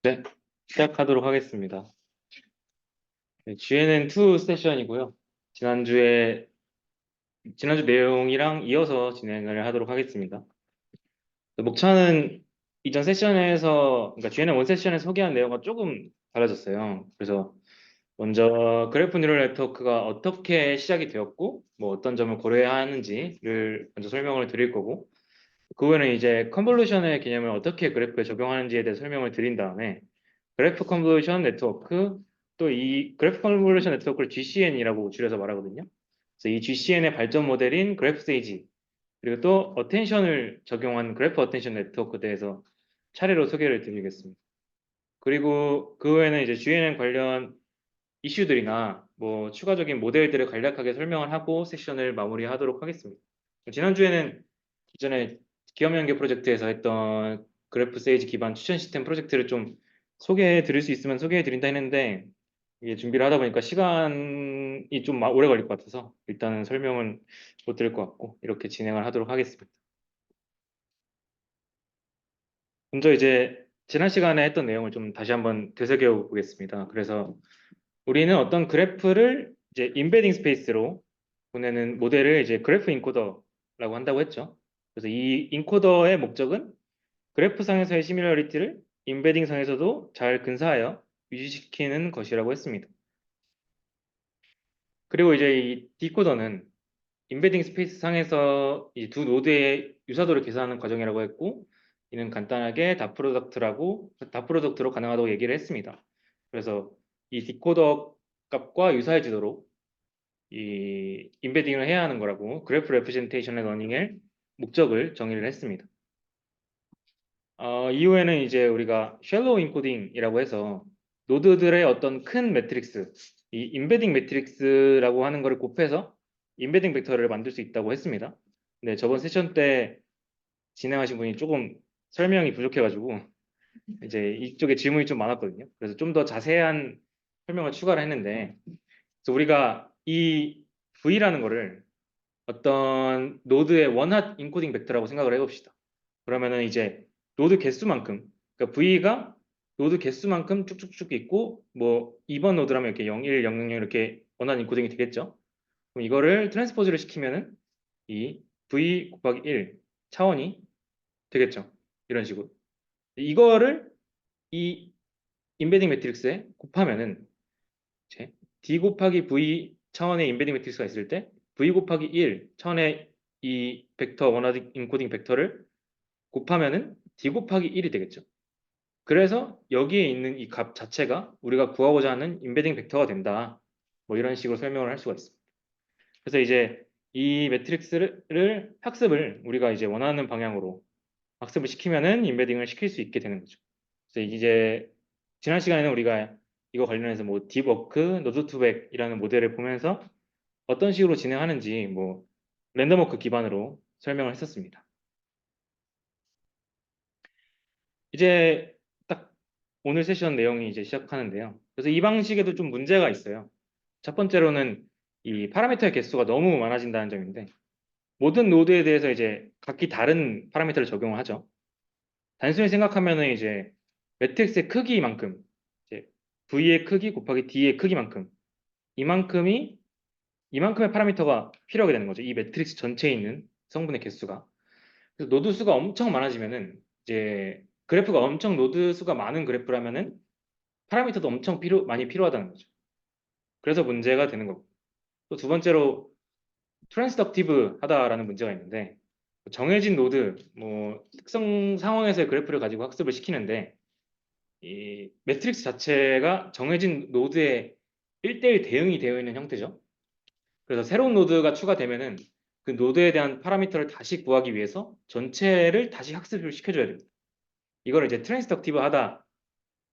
네, 시작하도록 하겠습니다. 네, GNN2 세션이고요. 지난주 내용이랑 이어서 진행을 하도록 하겠습니다. 목차는 이전 세션에서, 그러니까 GNN1 세션에서 소개한 내용과 조금 달라졌어요. 그래서 먼저 그래프 뉴럴 네트워크가 어떻게 시작이 되었고, 뭐 어떤 점을 고려해야 하는지를 먼저 설명을 드릴 거고, 그 후에는 이제 컨볼루션의 개념을 어떻게 그래프에 적용하는지에 대해 설명을 드린 다음에 그래프 컨볼루션 네트워크, 또 이 그래프 컨볼루션 네트워크를 GCN이라고 줄여서 말하거든요. 그래서 이 GCN의 발전 모델인 그래프 세이지, 그리고 또 어텐션을 적용한 그래프 어텐션 네트워크에 대해서 차례로 소개를 드리겠습니다. 그리고 그 후에는 이제 GNN 관련 이슈들이나 뭐 추가적인 모델들을 간략하게 설명을 하고 세션을 마무리하도록 하겠습니다. 지난주에는 기존에 기업 연계 프로젝트에서 했던 그래프 세이지 기반 추천 시스템 프로젝트를 좀 소개해 드릴 수 있으면 소개해 드린다 했는데, 이게 준비를 하다 보니까 시간이 좀 오래 걸릴 것 같아서 일단은 설명은 못 드릴 것 같고 이렇게 진행을 하도록 하겠습니다. 먼저 이제 지난 시간에 했던 내용을 좀 다시 한번 되새겨 보겠습니다. 그래서 우리는 어떤 그래프를 이제 임베딩 스페이스로 보내는 모델을 이제 그래프 인코더라고 한다고 했죠. 그래서 이 인코더의 목적은 그래프 상에서의 시밀러리티를 임베딩 상에서도 잘 근사하여 유지시키는 것이라고 했습니다. 그리고 이제 이 디코더는 임베딩 스페이스 상에서 이 두 노드의 유사도를 계산하는 과정이라고 했고, 이는 간단하게 닷 프로덕트로 가능하다고 얘기를 했습니다. 그래서 이 디코더 값과 유사해지도록 이 임베딩을 해야 하는 거라고 그래프 레프레젠테이션의 러닝의 목적을 정의를 했습니다. 이후에는 이제 우리가 쉘로우 인코딩이라고 해서 노드들의 어떤 큰 매트릭스, 이 임베딩 매트릭스라고 하는 거를 곱해서 임베딩 벡터를 만들 수 있다고 했습니다. 근데 저번 세션 때 진행하신 분이 조금 설명이 부족해가지고 이제 이쪽에 질문이 좀 많았거든요. 그래서 좀 더 자세한 설명을 추가를 했는데, 그래서 우리가 이 V라는 거를 어떤 노드의 원핫 인코딩 벡터라고 생각을 해봅시다. 그러면은 이제 노드 개수만큼, 그러니까 V가 노드 개수만큼 쭉쭉쭉 있고, 뭐 2번 노드라면 이렇게 0, 1, 0, 0, 0 이렇게 원하는 인코딩이 되겠죠. 그럼 이거를 트랜스포즈를 시키면은 이 V 곱하기 1 차원이 되겠죠. 이런 식으로. 이거를 이 임베딩 매트릭스에 곱하면은 이제 D 곱하기 V 차원의 임베딩 매트릭스가 있을 때 V 곱하기 1 차원의 이 벡터 원하는 인코딩 벡터를 곱하면은 D 곱하기 1이 되겠죠. 그래서 여기에 있는 이 값 자체가 우리가 구하고자 하는 임베딩 벡터가 된다. 뭐 이런 식으로 설명을 할 수가 있습니다. 그래서 이제 이 매트릭스를 학습을 우리가 이제 원하는 방향으로 학습을 시키면은 임베딩을 시킬 수 있게 되는 거죠. 그래서 이제 지난 시간에는 우리가 이거 관련해서 뭐 딥워크, 노드2백이라는 모델을 보면서 어떤 식으로 진행하는지 뭐 랜덤워크 기반으로 설명을 했었습니다. 이제 딱 오늘 세션 내용이 이제 시작하는데요. 그래서 이 방식에도 좀 문제가 있어요. 첫 번째로는 이 파라미터의 개수가 너무 많아진다는 점인데, 모든 노드에 대해서 이제 각기 다른 파라미터를 적용을 하죠. 단순히 생각하면은 이제 매트릭스의 크기만큼, 이제 V의 크기 곱하기 D의 크기만큼, 이만큼이 이만큼의 파라미터가 필요하게 되는 거죠. 이 매트릭스 전체에 있는 성분의 개수가. 그래서 노드 수가 엄청 많아지면은 이제 그래프가 엄청 노드 수가 많은 그래프라면은 파라미터도 엄청 많이 필요하다는 거죠. 그래서 문제가 되는 거고. 또 두 번째로 트랜스덕티브 하다라는 문제가 있는데, 정해진 노드, 뭐 특성 상황에서의 그래프를 가지고 학습을 시키는데 이 매트릭스 자체가 정해진 노드에 1대1 대응이 되어 있는 형태죠. 그래서 새로운 노드가 추가되면은 그 노드에 대한 파라미터를 다시 구하기 위해서 전체를 다시 학습을 시켜줘야 됩니다. 이걸 이제 트랜스덕티브 하다라고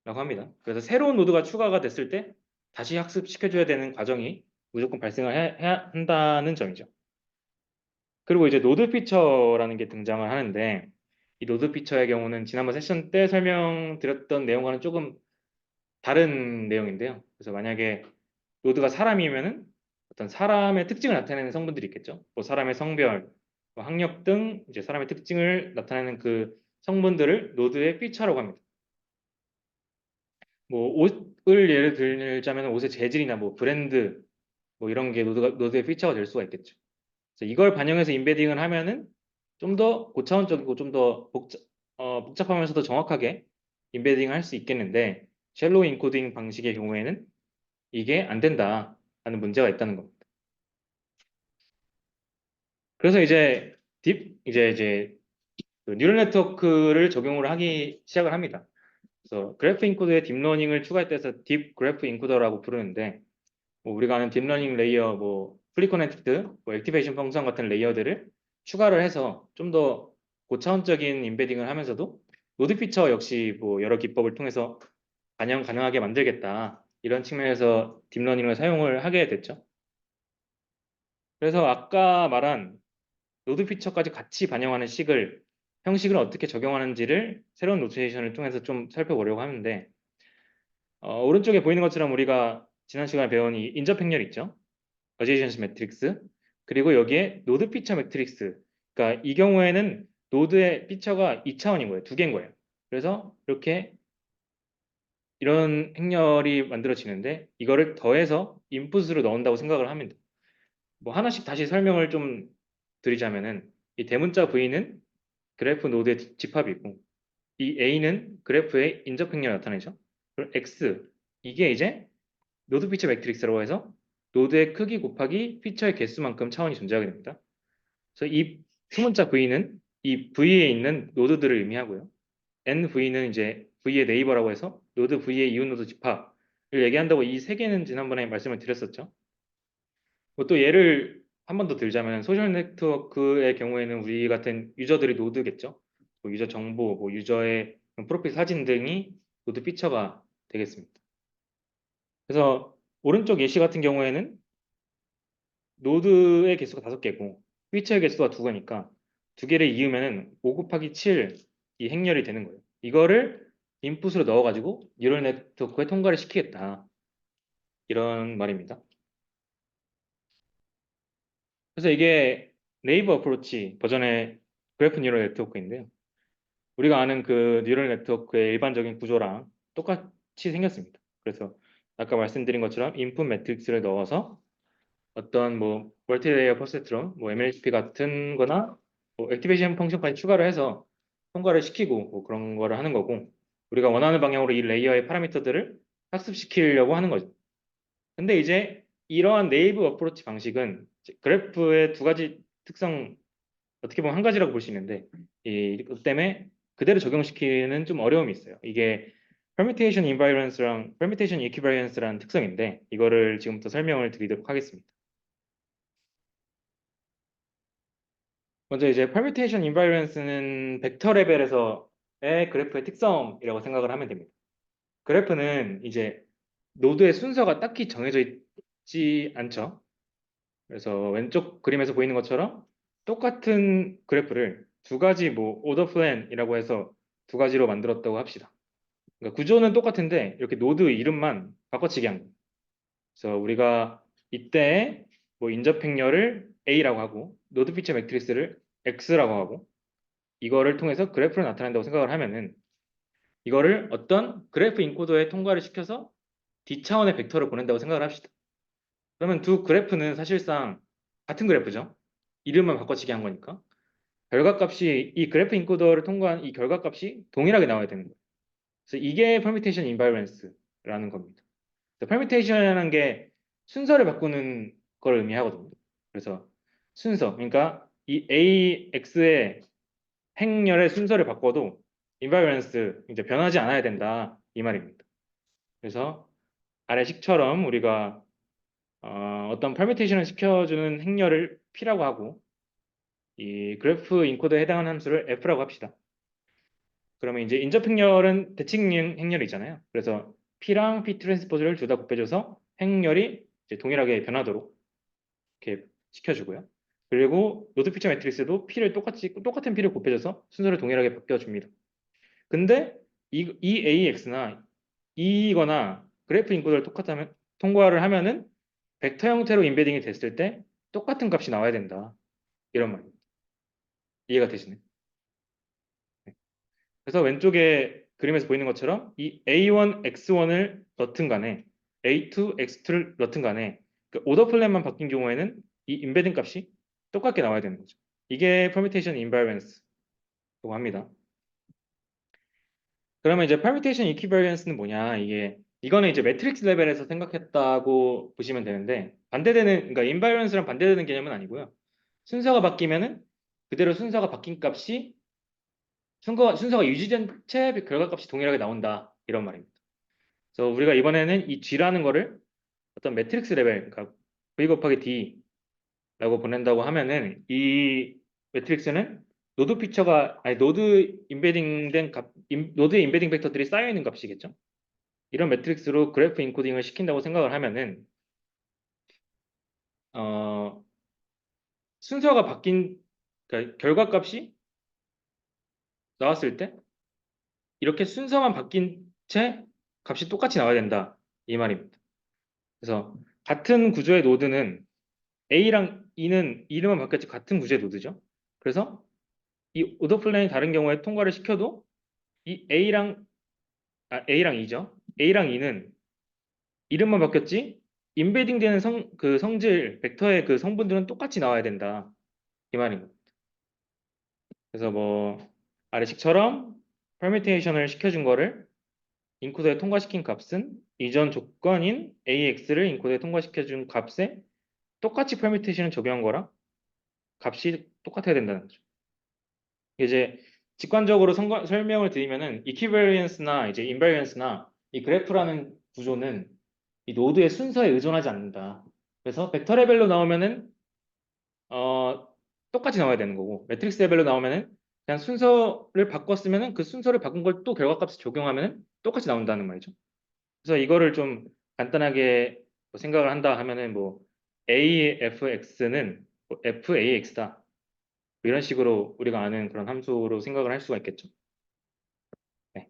합니다. 그래서 새로운 노드가 추가가 됐을 때 다시 학습시켜줘야 되는 과정이 무조건 발생을 해야 한다는 점이죠. 그리고 이제 노드 피처라는 게 등장을 하는데, 이 노드 피처의 경우는 지난번 세션 때 설명드렸던 내용과는 조금 다른 내용인데요. 그래서 만약에 노드가 사람이면은 어떤 사람의 특징을 나타내는 성분들이 있겠죠. 뭐 사람의 성별, 뭐 학력 등 이제 사람의 특징을 나타내는 그 성분들을 노드의 피처라고 합니다. 뭐 옷을 예를 들자면 옷의 재질이나 뭐 브랜드 뭐 이런 게 노드의 피처가 될 수가 있겠죠. 그래서 이걸 반영해서 인베딩을 하면은 좀 더 고차원적이고 좀 더 복잡하면서도 정확하게 인베딩을 할 수 있겠는데 쉘로우 인코딩 방식의 경우에는 이게 안 된다 하는 문제가 있다는 겁니다. 그래서 이제 그 뉴럴 네트워크를 적용을 하기 시작을 합니다. 그래서 그래프 인코더에 딥러닝을 추가했다 해서 딥 그래프 인코더라고 부르는데 뭐 우리가 아는 딥러닝 레이어, 뭐 프리커넥트, 뭐 액티베이션 펑션 같은 레이어들을 추가를 해서 좀 더 고차원적인 인베딩을 하면서도 노드 피처 역시 뭐 여러 기법을 통해서 반영 가능하게 만들겠다. 이런 측면에서 딥러닝을 사용을 하게 됐죠. 그래서 아까 말한 노드 피처까지 같이 반영하는 형식을 어떻게 적용하는지를 새로운 노테이션을 통해서 좀 살펴보려고 하는데 오른쪽에 보이는 것처럼 우리가 지난 시간에 배운 이 인접 행렬 있죠? 어제이션스 매트릭스 그리고 여기에 노드 피처 매트릭스 그러니까 이 경우에는 노드의 피처가 2차원인 거예요. 두 개인 거예요. 그래서 이렇게 이런 행렬이 만들어지는데 이거를 더해서 인풋으로 넣는다고 생각을 하면 돼요. 뭐 하나씩 다시 설명을 좀 드리자면은 이 대문자 V는 그래프 노드의 집합이고 이 A는 그래프의 인접 행렬을 나타내죠. 그리고 X 이게 이제 노드 피처 매트릭스라고 해서 노드의 크기 곱하기 피처의 개수만큼 차원이 존재하게 됩니다. 그래서 이 수문자 V는 이 V에 있는 노드들을 의미하고요. NV는 이제 V의 네이버라고 해서 노드 V의 이웃 노드 집합을 얘기한다고 이 세 개는 지난번에 말씀을 드렸었죠. 뭐또 예를 한 번 더 들자면 소셜 네트워크의 경우에는 우리 같은 유저들이 노드겠죠. 뭐 유저 정보, 뭐 유저의 프로필 사진 등이 노드 피처가 되겠습니다. 그래서 오른쪽 예시 같은 경우에는 노드의 개수가 5개고 피처의 개수가 2개니까 2개를 이으면은 5 곱하기 7 이 행렬이 되는 거예요. 이거를 인풋으로 넣어가지고 뉴럴 네트워크에 통과를 시키겠다. 이런 말입니다. 그래서 이게 네이버 어프로치 버전의 그래프 뉴럴 네트워크인데요. 우리가 아는 그 뉴럴 네트워크의 일반적인 구조랑 똑같이 생겼습니다. 그래서 아까 말씀드린 것처럼 인풋 매트릭스를 넣어서 어떤 뭐 멀티레이어 퍼세트론, 뭐 MLP 같은 거나 뭐 액티베이션 펑션까지 추가를 해서 통과를 시키고 뭐 그런 거를 하는 거고 우리가 원하는 방향으로 이 레이어의 파라미터들을 학습시키려고 하는 거죠. 근데 이제 이러한 네이브 어프로치 방식은 그래프의 두 가지 특성 어떻게 보면 한 가지라고 볼 수 있는데 그 때문에 그대로 적용시키는 좀 어려움이 있어요. 이게 permutation invariance랑 permutation equivariance라는 특성인데 이거를 지금부터 설명을 드리도록 하겠습니다. 먼저 이제 permutation invariance는 벡터 레벨에서의 그래프의 특성이라고 생각을 하면 됩니다. 그래프는 이제 노드의 순서가 딱히 정해져 있지 않죠. 그래서 왼쪽 그림에서 보이는 것처럼 똑같은 그래프를 두 가지 뭐 오더 플랜이라고 해서 두 가지로 만들었다고 합시다. 그러니까 구조는 똑같은데 이렇게 노드 이름만 바꿔치기 한 거예요. 그래서 우리가 이때 뭐 인접 행렬을 A라고 하고 노드 피처 매트리스를 X라고 하고 이거를 통해서 그래프를 나타낸다고 생각을 하면은 이거를 어떤 그래프 인코더에 통과를 시켜서 D차원의 벡터를 보낸다고 생각을 합시다. 그러면 두 그래프는 사실상 같은 그래프죠. 이름만 바꿔치기 한 거니까. 결과값이 이 그래프 인코더를 통과한 이 결과값이 동일하게 나와야 되는 거예요. 그래서 이게 permutation invariance라는 겁니다. permutation이라는 게 순서를 바꾸는 걸 의미하거든요. 그래서 순서, 그러니까 이 AX의 행렬의 순서를 바꿔도 invariance, 이제 변하지 않아야 된다 이 말입니다. 그래서 아래 식처럼 우리가 어떤 permutation을 시켜주는 행렬을 P라고 하고 이 그래프 인코더에 해당하는 함수를 F라고 합시다. 그러면 이제 인접 행렬은 대칭 행렬이잖아요. 그래서 P랑 P 트랜스포즈를 둘 다 곱해줘서 행렬이 이제 동일하게 변하도록 이렇게 시켜주고요. 그리고 노드 피처 매트릭스도 똑같은 P를 곱해줘서 순서를 동일하게 바뀌어줍니다. 근데 이 AX나 이거나 그래프 인코더를 통과를 하면은 벡터 형태로 인베딩이 됐을 때 똑같은 값이 나와야 된다. 이런 말입니다. 이해가 되시나요? 네. 그래서 왼쪽에 그림에서 보이는 것처럼 이 A1, X1을 넣든 간에 A2, X2를 넣든 간에 그 오더 플랜만 바뀐 경우에는 이 인베딩 값이 똑같게 나와야 되는 거죠. 이게 permutation invariance라고 합니다. 그러면 이제 permutation equivariance는 뭐냐? 이거는 이제 매트릭스 레벨에서 생각했다고 보시면 되는데 반대되는 그러니까 invariance랑 반대되는 개념은 아니고요. 순서가 바뀌면은 그대로 순서가 바뀐 값이 순서가 유지된 채 결과값이 동일하게 나온다 이런 말입니다. 그래서 우리가 이번에는 이 G라는 거를 어떤 매트릭스 레벨, 그러니까 V 곱하기 D라고 보낸다고 하면은 이 매트릭스는 노드 피처가 아니 노드 인베딩된 노드의 인베딩 벡터들이 쌓여 있는 값이겠죠. 이런 매트릭스로 그래프 인코딩을 시킨다고 생각을 하면은 어, 순서가 바뀐 그러니까 결과값이 나왔을 때 이렇게 순서만 바뀐 채 값이 똑같이 나와야 된다 이 말입니다. 그래서 같은 구조의 노드는 A랑 E는 이름만 바뀌었지 같은 구조의 노드죠. 그래서 이 오더 플랜이 다른 경우에 통과를 시켜도 이 A랑 E죠. A랑 E는 이름만 바뀌었지 인베딩 되는 그 성질 벡터의 그 성분들은 똑같이 나와야 된다 이 말입니다. 그래서 뭐 아래식처럼 퍼뮤테이션을 시켜준 거를 인코더에 통과시킨 값은 이전 조건인 AX를 인코더에 통과시켜준 값에 똑같이 퍼뮤테이션을 적용한 거랑 값이 똑같아야 된다는 거죠. 이제 직관적으로 설명을 드리면은 equivariance나 이제 invariance나 이 그래프라는 구조는 이 노드의 순서에 의존하지 않는다. 그래서 벡터 레벨로 나오면은 어, 똑같이 나와야 되는 거고 매트릭스 레벨로 나오면은 그냥 순서를 바꿨으면은 그 순서를 바꾼 걸 또 결과값을 적용하면은 똑같이 나온다는 말이죠. 그래서 이거를 좀 간단하게 뭐 생각을 한다 하면은 뭐 AFX는 뭐 FAX다. 이런 식으로 우리가 아는 그런 함수로 생각을 할 수가 있겠죠. 네.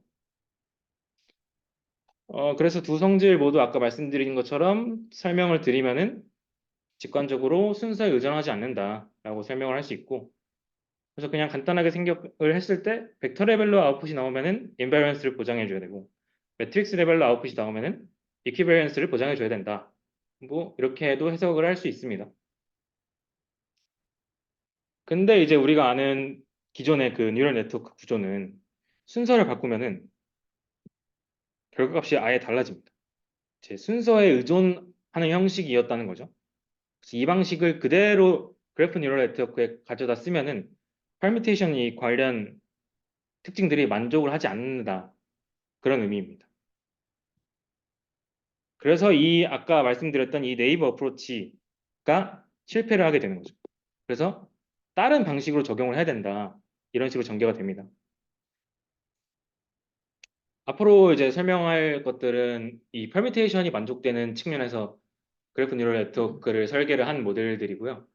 그래서 두 성질 모두 아까 말씀드린 것처럼 설명을 드리면은 직관적으로 순서에 의존하지 않는다라고 설명을 할 수 있고, 그래서 그냥 간단하게 생각을 했을 때 벡터 레벨로 아웃풋이 나오면은 인바이런스를 보장해 줘야 되고, 매트릭스 레벨로 아웃풋이 나오면은 이퀴버런스를 보장해 줘야 된다. 뭐 이렇게도 해석을 할 수 있습니다. 근데 이제 우리가 아는 기존의 그 뉴럴 네트워크 구조는 순서를 바꾸면은 결과값이 아예 달라집니다. 제 순서에 의존하는 형식이었다는 거죠. 그래서 이 방식을 그대로 그래프 뉴럴 네트워크에 가져다 쓰면은 퍼뮤테이션이 관련 특징들이 만족을 하지 않는다. 그런 의미입니다. 그래서 이 아까 말씀드렸던 이 네이버 어프로치가 실패를 하게 되는 거죠. 그래서 다른 방식으로 적용을 해야 된다. 이런 식으로 전개가 됩니다. 앞으로 이제 설명할 것들은 이 퍼뮤테이션이 만족되는 측면에서 그래프 뉴럴 네트워크를 설계를 한 모델들이고요.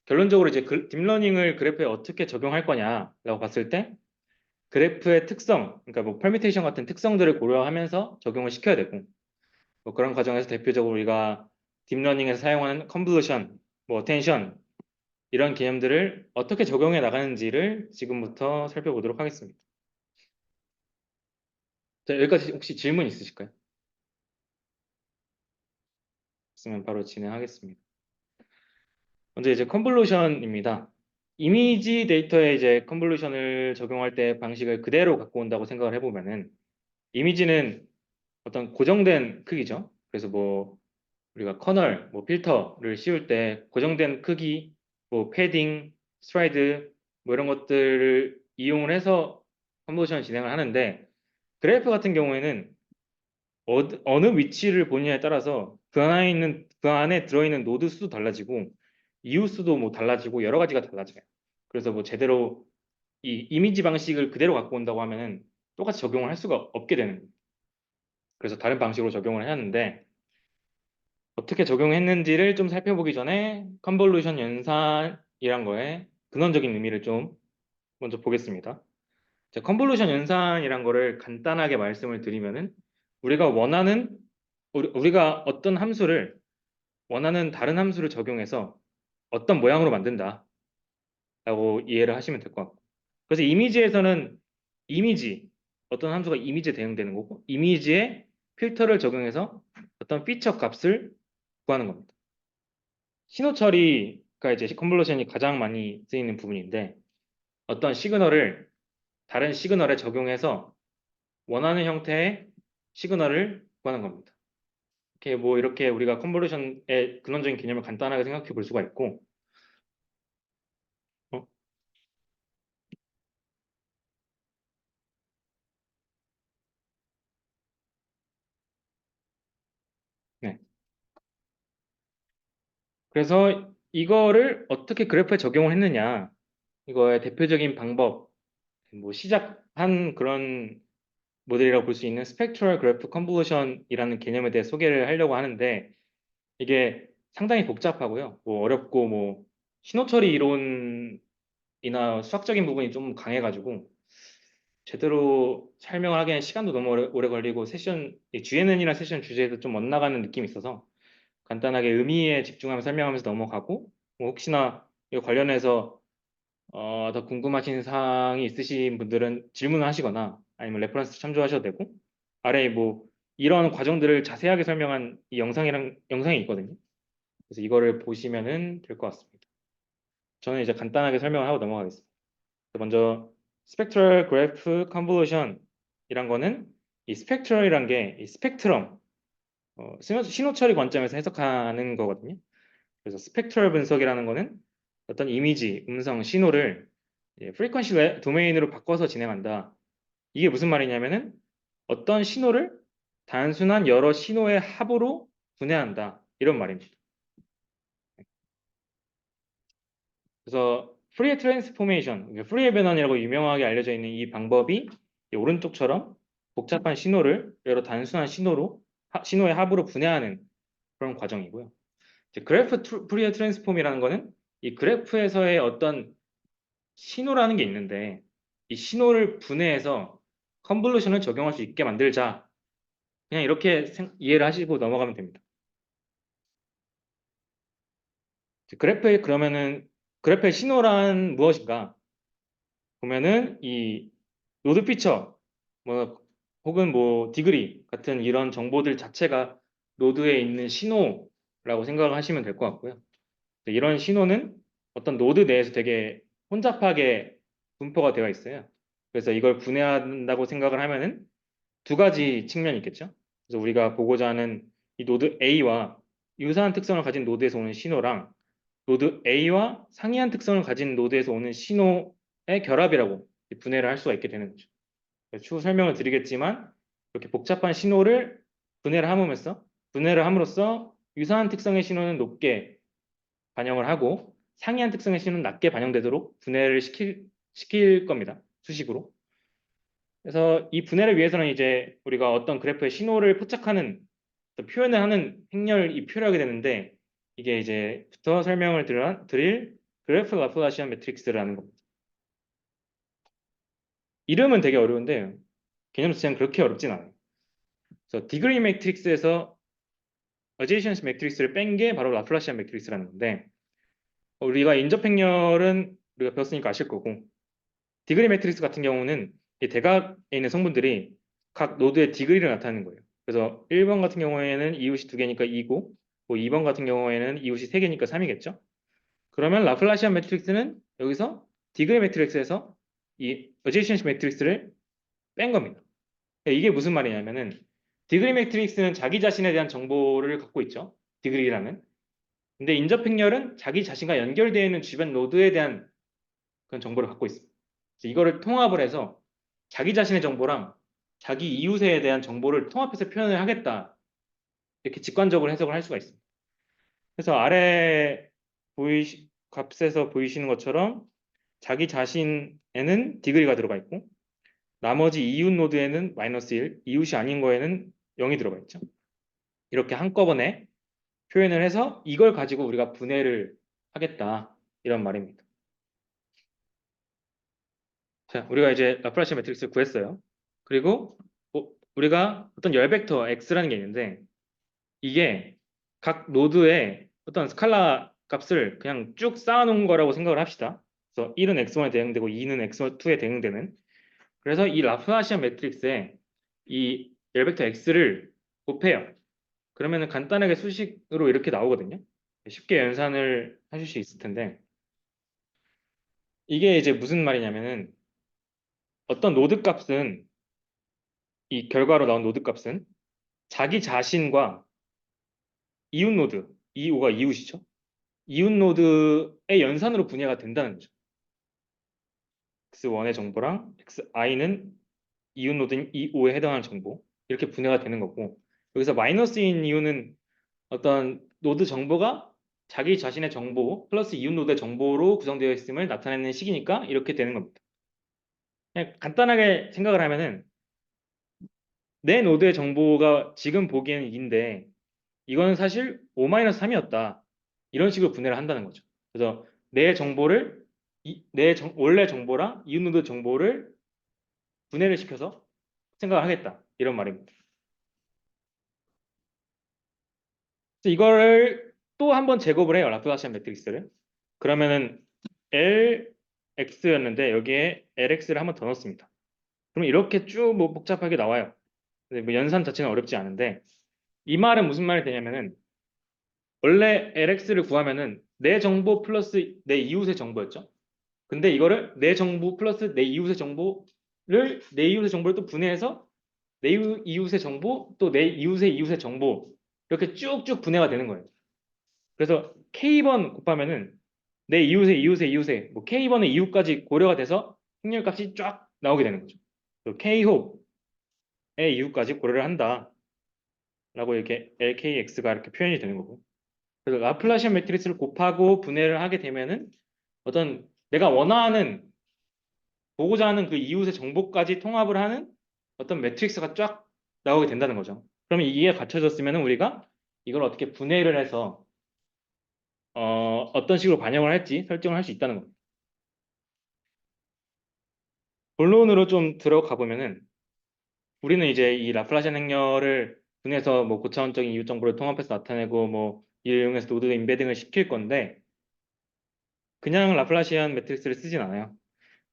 결론적으로 이제 딥러닝을 그래프에 어떻게 적용할 거냐라고 봤을 때 그래프의 특성, 그러니까 뭐 퍼뮤테이션 같은 특성들을 고려하면서 적용을 시켜야 되고 뭐 그런 과정에서 대표적으로 우리가 딥러닝에서 사용하는 컨볼루션, 뭐 어텐션 이런 개념들을 어떻게 적용해 나가는지를 지금부터 살펴보도록 하겠습니다. 자, 여기까지 혹시 질문 있으실까요? 있으면 바로 진행하겠습니다. 먼저 이제 컨볼루션입니다. 이미지 데이터에 이제 컨볼루션을 적용할 때 방식을 그대로 갖고 온다고 생각을 해보면은 이미지는 어떤 고정된 크기죠. 그래서 뭐 우리가 커널, 뭐 필터를 씌울 때 고정된 크기, 뭐 패딩, 스트라이드 뭐 이런 것들을 이용을 해서 컨볼루션을 진행을 하는데 그래프 같은 경우에는 어느 위치를 보느냐에 따라서 그 안에 들어있는 노드 수도 달라지고 이웃 수도 뭐 달라지고 여러 가지가 달라져요. 그래서 뭐 제대로 이 이미지 방식을 그대로 갖고 온다고 하면은 똑같이 적용을 할 수가 없게 되는 거예요. 그래서 다른 방식으로 적용을 해왔는데 어떻게 적용했는지를 좀 살펴보기 전에 컨볼루션 연산이란 거에 근원적인 의미를 좀 먼저 보겠습니다. 자, 컨볼루션 연산이란 거를 간단하게 말씀을 드리면은 우리가 원하는 우리가 어떤 함수를 원하는 다른 함수를 적용해서 어떤 모양으로 만든다 라고 이해를 하시면 될 것 같고, 그래서 이미지에서는 이미지, 어떤 함수가 이미지에 대응되는 거고, 이미지에 필터를 적용해서 어떤 피처 값을 구하는 겁니다. 신호 처리가 이제 컨볼루션이 가장 많이 쓰이는 부분인데, 어떤 시그널을 다른 시그널에 적용해서 원하는 형태의 시그널을 구하는 겁니다. 이렇게 뭐 이렇게 우리가 컨볼루션의 근원적인 개념을 간단하게 생각해 볼 수가 있고, 어? 네. 그래서 이거를 어떻게 그래프에 적용을 했느냐, 이거의 대표적인 방법, 뭐 시작한 그런 모델이라고 볼 수 있는 스펙트럴 그래프 컨볼루션이라는 개념에 대해 소개를 하려고 하는데, 이게 상당히 복잡하고요. 뭐 어렵고 뭐 신호 처리 이론이나 수학적인 부분이 좀 강해가지고 제대로 설명을 하기엔 시간도 너무 오래 걸리고 세션 이 GNN이나 세션 주제에도 좀 엇나가는 느낌이 있어서 간단하게 의미에 집중하면서 설명하면서 넘어가고, 뭐 혹시나 이거 관련해서 더 궁금하신 사항이 있으신 분들은 질문을 하시거나 아니면 레퍼런스 참조하셔도 되고, 아래에 뭐 이런 과정들을 자세하게 설명한 이 영상이 있거든요. 그래서 이거를 보시면은 될 것 같습니다. 저는 이제 간단하게 설명을 하고 넘어가겠습니다. 먼저 스펙트럴 그래프 컨볼루션이란 거는 이 스펙트럴이란 게 이 스펙트럼, 신호 처리 관점에서 해석하는 거거든요. 그래서 스펙트럴 분석이라는 거는 어떤 이미지, 음성, 신호를 프리퀀시 도메인으로 바꿔서 진행한다. 이게 무슨 말이냐면은 어떤 신호를 단순한 여러 신호의 합으로 분해한다. 이런 말입니다. 그래서 프리에 트랜스포메이션, 프리에 변환이라고 유명하게 알려져 있는 이 방법이 이 오른쪽처럼 복잡한 신호를 여러 단순한 신호의 합으로 분해하는 그런 과정이고요. 이제 그래프 프리에 트랜스폼이라는 거는 이 그래프에서의 어떤 신호라는 게 있는데, 이 신호를 분해해서 컨볼루션을 적용할 수 있게 만들자. 그냥 이렇게 이해를 하시고 넘어가면 됩니다. 그래프의 신호란 무엇인가? 보면은 이 노드 피처, 뭐 혹은 뭐 디그리 같은 이런 정보들 자체가 노드에 있는 신호라고 생각을 하시면 될 것 같고요. 이런 신호는 어떤 노드 내에서 되게 혼잡하게 분포가 되어 있어요. 그래서 이걸 분해한다고 생각을 하면은 두 가지 측면이 있겠죠. 그래서 우리가 보고자 하는 이 노드 A와 유사한 특성을 가진 노드에서 오는 신호랑 노드 A와 상이한 특성을 가진 노드에서 오는 신호의 결합이라고 분해를 할 수가 있게 되는 거죠. 추후 설명을 드리겠지만 이렇게 복잡한 신호를 분해를 함으로써 유사한 특성의 신호는 높게 반영을 하고 상이한 특성의 신호는 낮게 반영되도록 분해를 시킬 겁니다. 수식으로. 그래서 이 분해를 위해서는 이제 우리가 어떤 그래프의 신호를 포착하는 표현을 하는 행렬이 필요하게 되는데, 이게 이제부터 설명을 드릴 그래프 라플라시안 매트릭스라는 겁니다. 이름은 되게 어려운데 개념 자체는 그렇게 어렵진 않아요. 그래서 디그리 매트릭스에서 어제이션스 매트릭스를 뺀 게 바로 라플라시안 매트릭스라는 건데, 우리가 인접 행렬은 우리가 배웠으니까 아실 거고, 디그리 매트릭스 같은 경우는 이 대각에 있는 성분들이 각 노드의 디그리를 나타내는 거예요. 그래서 1번 같은 경우에는 이웃이 2개니까 2고, 뭐 2번 같은 경우에는 이웃이 3개니까 3이겠죠. 그러면 라플라시안 매트릭스는 여기서 디그리 매트릭스에서 이 어제이션스 매트릭스를 뺀 겁니다. 이게 무슨 말이냐면은 디그리 매트릭스는 자기 자신에 대한 정보를 갖고 있죠. 디그리라는. 근데 인접 행렬은 자기 자신과 연결되어 있는 주변 노드에 대한 그런 정보를 갖고 있습니다. 그래서 이거를 통합을 해서 자기 자신의 정보랑 자기 이웃에 대한 정보를 통합해서 표현을 하겠다. 이렇게 직관적으로 해석을 할 수가 있습니다. 그래서 아래 값에서 보이시는 것처럼 자기 자신에는 디그리가 들어가 있고 나머지 이웃 노드에는 마이너스 1, 이웃이 아닌 거에는 0이 들어가 있죠. 이렇게 한꺼번에 표현을 해서 이걸 가지고 우리가 분해를 하겠다. 이런 말입니다. 자, 우리가 이제 라플라시안 매트릭스를 구했어요. 그리고 우리가 어떤 열 벡터 x라는 게 있는데 이게 각 노드에 어떤 스칼라 값을 그냥 쭉 쌓아놓은 거라고 생각을 합시다. 그래서 1은 x1에 대응되고 2는 x2에 대응되는. 그래서 이 라플라시안 매트릭스에 이 열벡터 x를 곱해요. 그러면은 간단하게 수식으로 이렇게 나오거든요. 쉽게 연산을 하실 수 있을 텐데 이게 이제 무슨 말이냐면은 어떤 노드 값은 이 결과로 나온 노드 값은 자기 자신과 이웃 노드, 이오가 이웃이죠. 이웃 노드의 연산으로 분해가 된다는 거죠. x1의 정보랑 xi는 이웃 노드인 이오에 해당하는 정보 이렇게 분해가 되는 거고 여기서 마이너스인 이유는 어떤 노드 정보가 자기 자신의 정보 플러스 이웃 노드의 정보로 구성되어 있음을 나타내는 식이니까 이렇게 되는 겁니다. 그냥 간단하게 생각을 하면은 내 노드의 정보가 지금 보기에는 2인데 이거는 사실 5-3이었다. 이런 식으로 분해를 한다는 거죠. 그래서 내 정보를 원래 정보랑 이웃 노드 정보를 분해를 시켜서 생각을 하겠다. 이런 말입니다. 그래서 이거를 또 한번 제곱을 해요. 라플라시안 매트릭스를. 그러면은 LX였는데 여기에 LX를 한번 더 넣습니다. 그럼 이렇게 쭉 뭐 복잡하게 나와요. 근데 뭐 연산 자체는 어렵지 않은데 이 말은 무슨 말이 되냐면은 원래 LX를 구하면은 내 정보 플러스 내 이웃의 정보였죠. 근데 이거를 내 정보 플러스 내 이웃의 정보를 또 분해해서 내 이웃의 정보 또 내 이웃의 정보 이렇게 쭉쭉 분해가 되는 거예요. 그래서 K번 곱하면은 내 이웃의 뭐 K번의 이웃까지 고려가 돼서 확률값이 쫙 나오게 되는 거죠. K홉의 이웃까지 고려를 한다. 라고 이렇게 LKX가 이렇게 표현이 되는 거고. 그래서 라플라시안 매트리스를 곱하고 분해를 하게 되면은 어떤 내가 원하는 보고자 하는 그 이웃의 정보까지 통합을 하는 어떤 매트릭스가 쫙 나오게 된다는 거죠. 그러면 이게 갖춰졌으면 우리가 이걸 어떻게 분해를 해서 어떤 식으로 반영을 할지 설정을 할 수 있다는 겁니다. 본론으로 좀 들어가 보면은 우리는 이제 이 라플라시안 행렬을 분해서 뭐 고차원적인 이웃 정보를 통합해서 나타내고 뭐 이를 이용해서 노드 인베딩을 시킬 건데 그냥 라플라시안 매트릭스를 쓰진 않아요.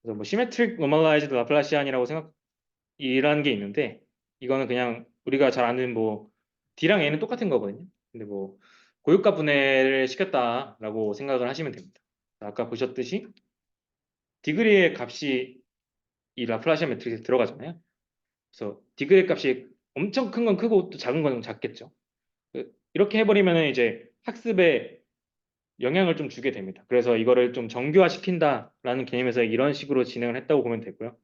그래서 뭐 시메트릭 노멀라이즈드 라플라시안이라고 생각이라는 게 있는데 이거는 그냥 우리가 잘 아는 뭐 D랑 A는 똑같은 거거든요. 근데 뭐 고유가 분해를 시켰다라고 생각을 하시면 됩니다. 아까 보셨듯이 디그리의 값이 이 라플라시안 매트릭스에 들어가잖아요. 그래서 디그리의 값이 엄청 큰 건 크고 또 작은 건 작겠죠. 이렇게 해버리면 이제 학습에 영향을 좀 주게 됩니다. 그래서 이거를 좀 정교화시킨다라는 개념에서 이런 식으로 진행을 했다고 보면 되고요.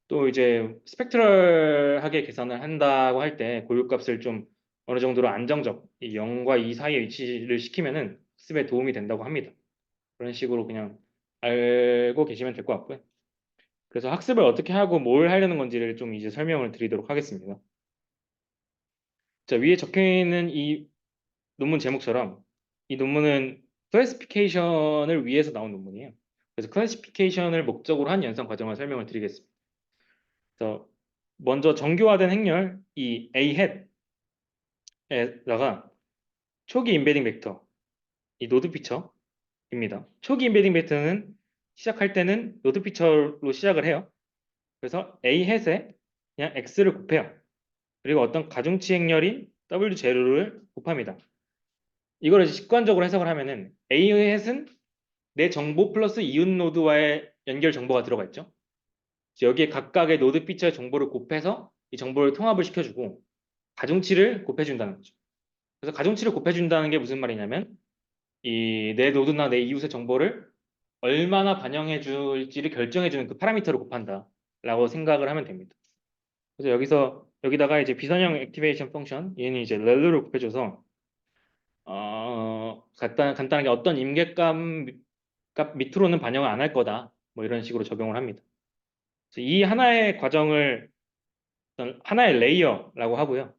또 이제 스펙트럴하게 계산을 한다고 할 때 고유값을 좀 어느 정도로 안정적, 이 0과 2 사이에 위치를 시키면은 학습에 도움이 된다고 합니다. 그런 식으로 그냥 알고 계시면 될 것 같고요. 그래서 학습을 어떻게 하고 뭘 하려는 건지를 좀 이제 설명을 드리도록 하겠습니다. 자, 위에 적혀 있는 이 논문 제목처럼 이 논문은 클래시피케이션을 위해서 나온 논문이에요. 그래서 클래시피케이션을 목적으로 한 연산 과정을 설명을 드리겠습니다. 그래서 먼저 정교화된 행렬 이 A 햇에다가 초기 인베딩 벡터 이 노드 피처입니다. 초기 인베딩 벡터는 시작할 때는 노드 피처로 시작을 해요. 그래서 A 햇에 그냥 x를 곱해요. 그리고 어떤 가중치 행렬인 W0를 곱합니다. 이걸 이제 직관적으로 해석을 하면은 A 햇은 내 정보 플러스 이웃 노드와의 연결 정보가 들어가 있죠. 여기에 각각의 노드 피처의 정보를 곱해서 이 정보를 통합을 시켜주고 가중치를 곱해준다는 거죠. 그래서 가중치를 곱해준다는 게 무슨 말이냐면 이 내 노드나 내 이웃의 정보를 얼마나 반영해 줄지를 결정해주는 그 파라미터를 곱한다라고 생각을 하면 됩니다. 그래서 여기다가 이제 비선형 액티베이션 펑션 얘는 이제 렐루를 곱해줘서 간단하게 어떤 임계값 밑으로는 반영을 안 할 거다 뭐 이런 식으로 적용을 합니다. 그래서 이 하나의 과정을 어떤 하나의 레이어라고 하고요.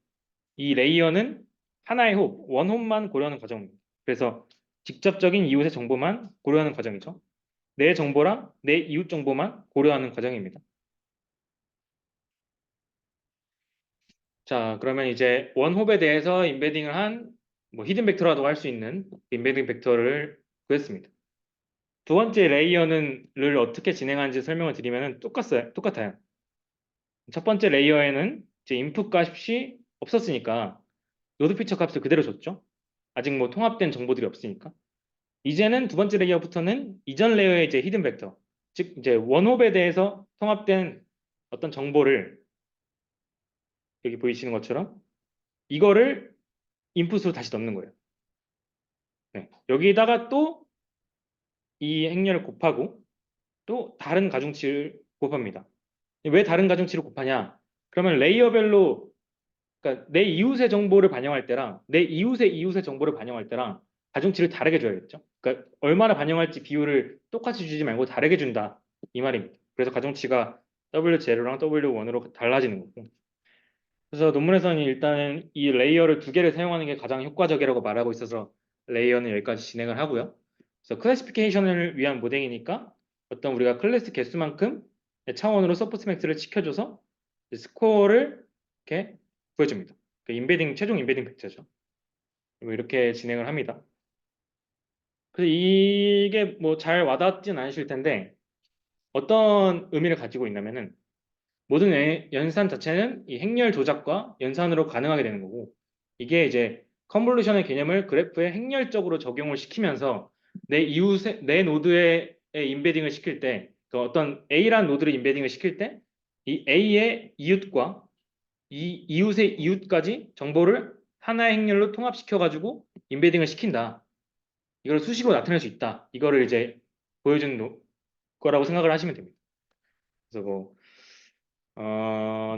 이 레이어는 하나의 원홈만 고려하는 과정입니다. 그래서 직접적인 이웃의 정보만 고려하는 과정이죠. 내 정보랑 내 이웃 정보만 고려하는 과정입니다. 자, 그러면 이제 원홉에 대해서 인베딩을 한 뭐 히든 벡터라도 할 수 있는 임베딩 벡터를 구했습니다. 두 번째 레이어를 어떻게 진행하는지 설명을 드리면 똑같아요. 첫 번째 레이어에는 이제 인풋 값이 없었으니까 노드 피처 값을 그대로 줬죠. 아직 뭐 통합된 정보들이 없으니까. 이제는 두 번째 레이어부터는 이전 레이어의 이제 히든 벡터, 즉 이제 원홉에 대해서 통합된 어떤 정보를 여기 보이시는 것처럼 이거를 인풋으로 다시 넣는 거예요. 네. 여기다가 또 이 행렬을 곱하고 또 다른 가중치를 곱합니다. 왜 다른 가중치를 곱하냐? 그러면 레이어별로 그러니까 내 이웃의 정보를 반영할 때랑 내 이웃의 정보를 반영할 때랑 가중치를 다르게 줘야겠죠. 그러니까 얼마나 반영할지 비율을 똑같이 주지 말고 다르게 준다 이 말입니다. 그래서 가중치가 W0랑 W1으로 달라지는 거고. 그래서 논문에서는 일단은 이 레이어를 두 개를 사용하는 게 가장 효과적이라고 말하고 있어서 레이어는 여기까지 진행을 하고요. 그래서 클래시피케이션을 위한 모델이니까 어떤 우리가 클래스 개수만큼 차원으로 서포스맥스를 지켜줘서 스코어를 이렇게 보여줍니다. 그 최종 임베딩 벡터죠. 이렇게 진행을 합니다. 그래서 이게 뭐 잘 와닿진 않으실 텐데 어떤 의미를 가지고 있냐면은 모든 연산 자체는 이 행렬 조작과 연산으로 가능하게 되는 거고 이게 이제 컨볼루션의 개념을 그래프에 행렬적으로 적용을 시키면서 내 노드에 임베딩을 시킬 때 그 어떤 A라는 노드를 임베딩을 시킬 때 이 A의 이웃과 이 이웃의 이웃까지 정보를 하나의 행렬로 통합시켜 가지고 임베딩을 시킨다. 이걸 수식으로 나타낼 수 있다. 이거를 이제 보여주는 거라고 생각을 하시면 됩니다. 그래서 뭐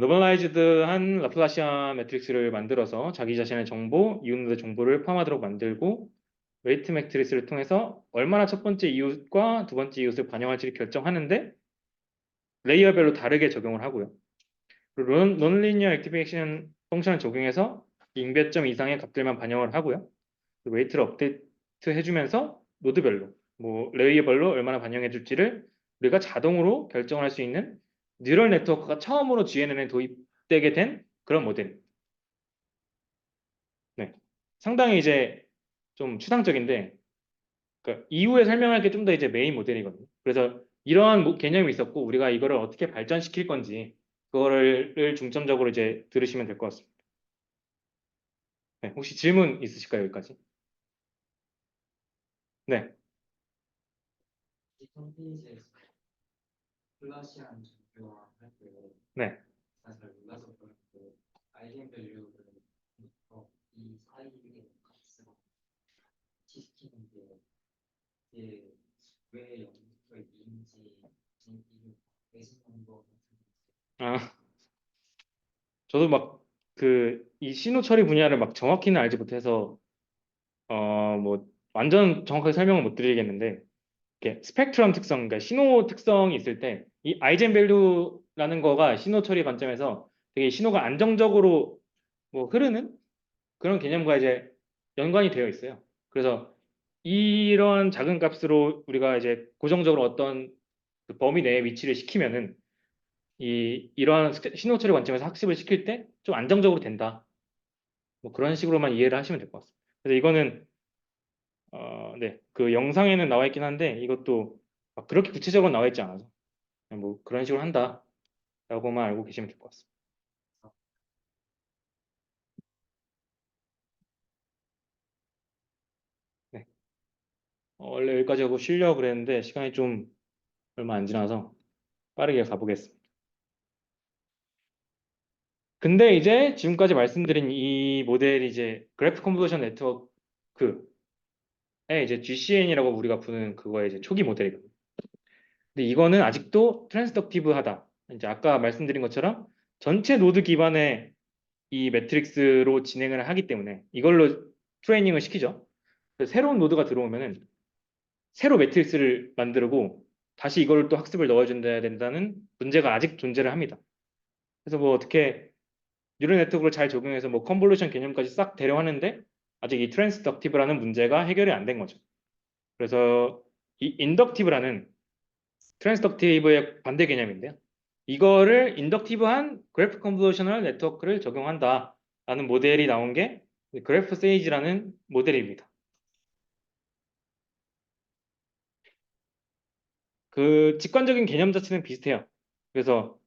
노멀라이즈드한 라플라시안 매트릭스를 만들어서 자기 자신의 정보, 이웃의 정보를 포함하도록 만들고 웨이트 매트릭스를 통해서 얼마나 첫 번째 이웃과 두 번째 이웃을 반영할지를 결정하는데 레이어별로 다르게 적용을 하고요. 그리고 논리니어 액티베이션 펑션을 적용해서 임배점 이상의 값들만 반영을 하고요. 웨이트를 업데이트 해주면서 노드별로, 뭐 레이어별로 얼마나 반영해 줄지를 우리가 자동으로 결정할 수 있는 뉴럴 네트워크가 처음으로 GNN에 도입되게 된 그런 모델. 네. 상당히 이제 좀 추상적인데, 그러니까 이후에 설명할 게 좀 더 이제 메인 모델이거든요. 그래서 이러한 개념이 있었고, 우리가 이거를 어떻게 발전시킬 건지, 그거를 중점적으로 이제 들으시면 될 것 같습니다. 네. 혹시 질문 있으실까요, 여기까지? 네. 이 홈페이지에서 플라시안 종교와 할때 네. 잘 몰라서 그런데 아이겐 밸류를 이 사이에 값으로 시키는 게 이게 왜 영역의 이인지 이유 내시는 거 아, 저도 막 이 신호 처리 분야를 막 정확히는 알지 못해서 뭐 완전 정확하게 설명은 못 드리겠는데 이렇게 스펙트럼 특성, 그러니까 신호 특성이 있을 때 이 아이젠 밸류라는 거가 신호 처리 관점에서 되게 신호가 안정적으로 뭐 흐르는 그런 개념과 이제 연관이 되어 있어요. 그래서 이런 작은 값으로 우리가 이제 고정적으로 어떤 그 범위 내에 위치를 시키면은 이러한 신호 처리 관점에서 학습을 시킬 때 좀 안정적으로 된다. 뭐 그런 식으로만 이해를 하시면 될 것 같습니다. 그래서 이거는 네, 그 영상에는 나와 있긴 한데 이것도 막 그렇게 구체적으로 나와 있지 않아서 그냥 뭐 그런 식으로 한다라고만 알고 계시면 될 것 같습니다. 네, 원래 여기까지 하고 쉬려고 그랬는데 시간이 좀 얼마 안 지나서 빠르게 가보겠습니다. 근데 이제 지금까지 말씀드린 이 모델이 이제 그래프 컨볼루션 네트워크의 이제 GCN이라고 우리가 부르는 그거의 이제 초기 모델이거든요. 근데 이거는 아직도 트랜스덕티브하다. 이제 아까 말씀드린 것처럼 전체 노드 기반의 이 매트릭스로 진행을 하기 때문에 이걸로 트레이닝을 시키죠. 그래서 새로운 노드가 들어오면은 새로 매트릭스를 만들고 다시 이걸 또 학습을 넣어준다야 된다는 문제가 아직 존재를 합니다. 그래서 뭐 어떻게 뉴럴 네트워크를 잘 적용해서 뭐 컨볼루션 개념까지 싹 데려왔는데 아직 이 트랜스덕티브라는 문제가 해결이 안 된 거죠. 그래서 이 인덕티브라는 트랜스덕티브의 반대 개념인데요. 이거를 인덕티브한 그래프 컨볼루셔널 네트워크를 적용한다라는 모델이 나온 게 그래프 세이지라는 모델입니다. 그 직관적인 개념 자체는 비슷해요. 그래서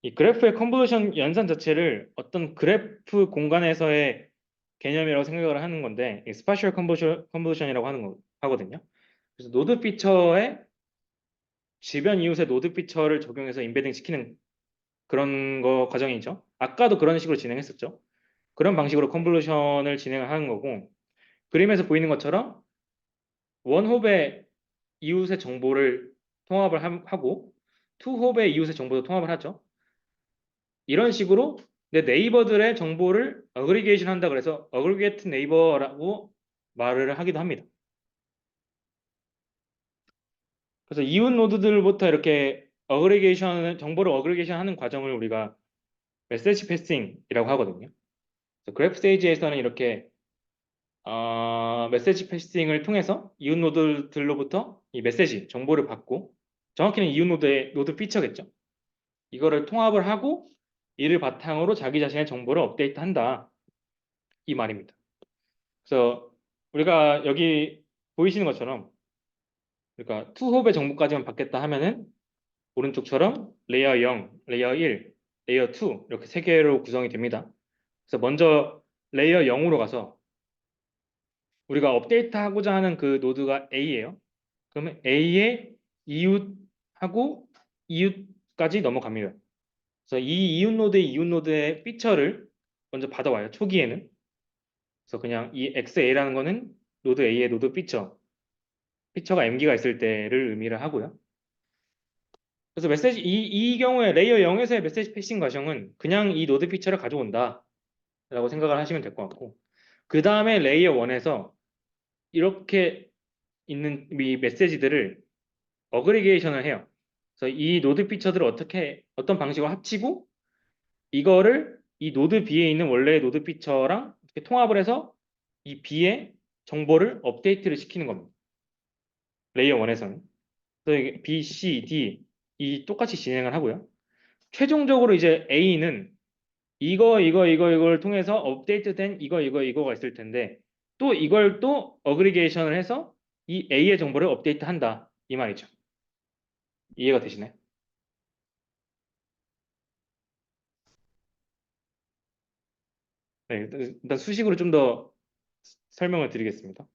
이 그래프의 컨볼루션 연산 자체를 어떤 그래프 공간에서의 개념이라고 생각을 하는 건데, 스파셜 컨볼루션이라고 하거든요. 그래서 노드 피처에 주변 이웃의 노드 피처를 적용해서 인베딩 시키는 그런 거 과정이죠. 아까도 그런 식으로 진행했었죠. 그런 방식으로 컨볼루션을 진행을 하는 거고, 그림에서 보이는 것처럼 원홉의 이웃의 정보를 통합을 하고 투홉의 이웃의 정보도 통합을 하죠. 이런 식으로 내 네이버들의 정보를 어그리게이션 한다 그래서 어그리게이트 네이버라고 말을 하기도 합니다. 그래서 이웃 노드들부터 이렇게 정보를 어그리게이션 하는 과정을 우리가 메시지 패싱이라고 하거든요. 그래서 그래프 세이지에서는 이렇게 메시지 패싱을 통해서 이웃 노드들로부터 이 메시지 정보를 받고, 정확히는 이웃 노드의 노드 피처겠죠. 이거를 통합을 하고 이를 바탕으로 자기 자신의 정보를 업데이트한다, 이 말입니다. 그래서 우리가 여기 보이시는 것처럼, 그러니까 투홉의 정보까지만 받겠다 하면은 오른쪽처럼 레이어 0, 레이어 1, 레이어 2 이렇게 세 개로 구성이 됩니다. 그래서 먼저 레이어 0으로 가서 우리가 업데이트하고자 하는 그 노드가 A예요. 그러면 A의 이웃하고 이웃까지 넘어갑니다. 그래서 이 이웃 노드의 피처를 먼저 받아와요. 초기에는. 그래서 그냥 이 XA라는 거는 노드 A의 노드 피처가 M기가 있을 때를 의미를 하고요. 그래서 이 경우에 레이어 0에서의 메시지 패싱 과정은 그냥 이 노드 피처를 가져온다 라고 생각을 하시면 될 것 같고, 그 다음에 레이어 1에서 이렇게 있는 이 메시지들을 어그리게이션을 해요. 그래서 이 노드 피처들을 어떤 방식으로 합치고 이거를 이 노드 B에 있는 원래의 노드 피처랑 이렇게 통합을 해서 이 B의 정보를 업데이트를 시키는 겁니다. 레이어 1에서는. 그래서 이게 B, C, D 이 똑같이 진행을 하고요. 최종적으로 이제 A는 이걸 통해서 업데이트된 이거가 있을 텐데, 또 이걸 또 어그리게이션을 해서 이 A의 정보를 업데이트한다, 이 말이죠. 이해가 되시나요? 네, 일단 수식으로 좀 더 설명을 드리겠습니다.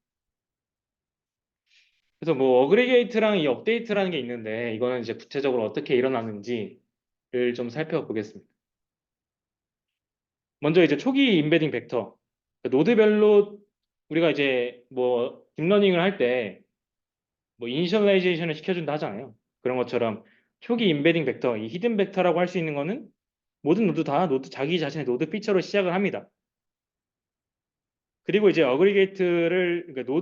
그래서 뭐 어그리게이트랑 이 업데이트라는 게 있는데, 이거는 이제 구체적으로 어떻게 일어나는지를 좀 살펴보겠습니다. 먼저 이제 초기 임베딩 벡터, 노드별로 우리가 이제 뭐 딥러닝을 할 때 뭐 이니셜라이제이션을 시켜준다 하잖아요. 그런 것처럼 초기 임베딩 벡터, 이 히든 벡터라고 할 수 있는 거는 모든 노드 다 자기 자신의 노드 피처로 시작을 합니다. 그리고 이제 어그리게이트를, 그러니까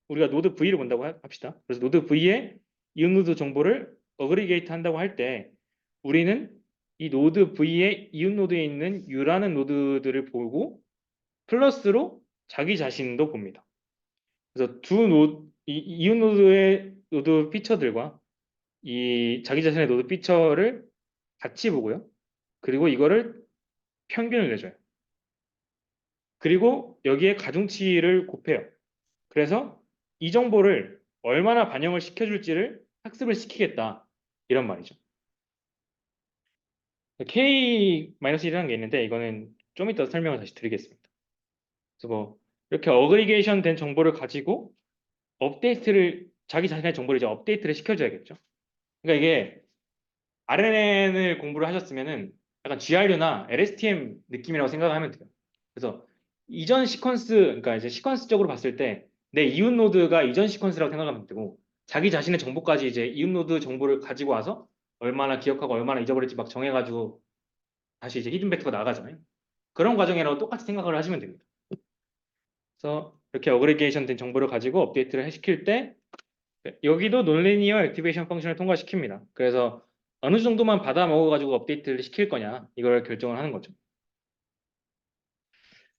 우리가 노드 V를 본다고 합시다. 그래서 노드 V에 이웃 노드 정보를 어그리게이트 한다고 할 때 우리는 이 노드 V의 이웃 노드에 있는 U라는 노드들을 보고 플러스로 자기 자신도 봅니다. 그래서 이웃 노드의 노드 피처들과 이 자기 자신의 노드 피처를 같이 보고요. 그리고 이거를 평균을 내줘요. 그리고 여기에 가중치를 곱해요. 그래서 이 정보를 얼마나 반영을 시켜줄지를 학습을 시키겠다, 이런 말이죠. K-1이라는 게 있는데 이거는 좀 이따 설명을 다시 드리겠습니다. 그래서 뭐 이렇게 어그리게이션 된 정보를 가지고 자기 자신의 정보를 이제 업데이트를 시켜줘야겠죠. 그러니까 이게 RNN을 공부를 하셨으면은 약간 GRU나 LSTM 느낌이라고 생각하면 돼요. 그래서 이전 시퀀스, 그러니까 이제 시퀀스적으로 봤을 때 내 이웃 노드가 이전 시퀀스라고 생각하면 되고, 자기 자신의 정보까지 이제 이웃 노드 정보를 가지고 와서 얼마나 기억하고 얼마나 잊어버릴지 막 정해가지고 다시 이제 히든 벡터가 나가잖아요. 그런 과정이라고 똑같이 생각을 하시면 됩니다. 그래서 이렇게 어그리게이션 된 정보를 가지고 업데이트를 시킬 때 여기도 논리니어 액티베이션 펑션을 통과시킵니다. 그래서 어느 정도만 받아 먹어가지고 업데이트를 시킬 거냐, 이걸 결정을 하는 거죠.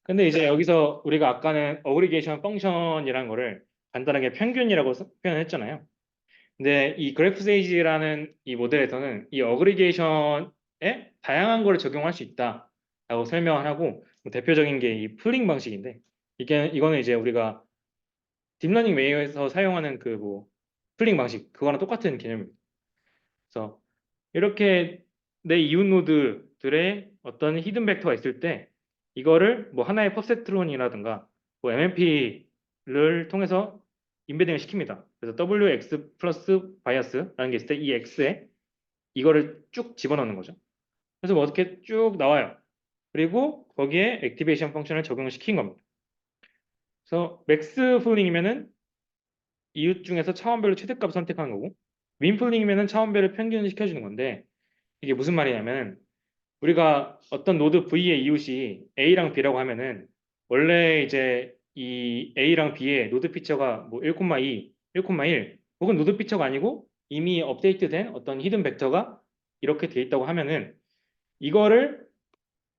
근데 이제 여기서 우리가 아까는 어그리게이션 펑션이라는 거를 간단하게 평균이라고 표현했잖아요. 근데 이 그래프 세이지라는 이 모델에서는 이 어그리게이션에 다양한 거를 적용할 수 있다라고 설명을 하고, 대표적인 게 이 풀링 방식인데 이거는 이제 우리가 딥러닝 웨이에서 사용하는 그 뭐 풀링 방식 그거랑 똑같은 개념입니다. 그래서 이렇게 내 이웃 노드들의 어떤 히든 벡터가 있을 때 이거를 뭐 하나의 퍼셉트론이라든가 뭐 MMP를 통해서 인베딩을 시킵니다. 그래서 WX 플러스 바이어스라는 게 있을 때 이 X에 이거를 쭉 집어넣는 거죠. 그래서 뭐 어떻게 쭉 나와요. 그리고 거기에 액티베이션 펑션을 적용을 시킨 겁니다. 그래서 맥스 풀링이면은 이웃 중에서 차원별로 최대값을 선택하는 거고 민 풀링이면은 차원별로 평균을 시켜주는 건데 이게 무슨 말이냐면 우리가 어떤 노드 V의 이웃이 A랑 B라고 하면은 원래 이제 이 A랑 B의 노드 피처가 뭐 1,2, 1,1 혹은 노드 피처가 아니고 이미 업데이트된 어떤 히든 벡터가 이렇게 돼 있다고 하면은 이거를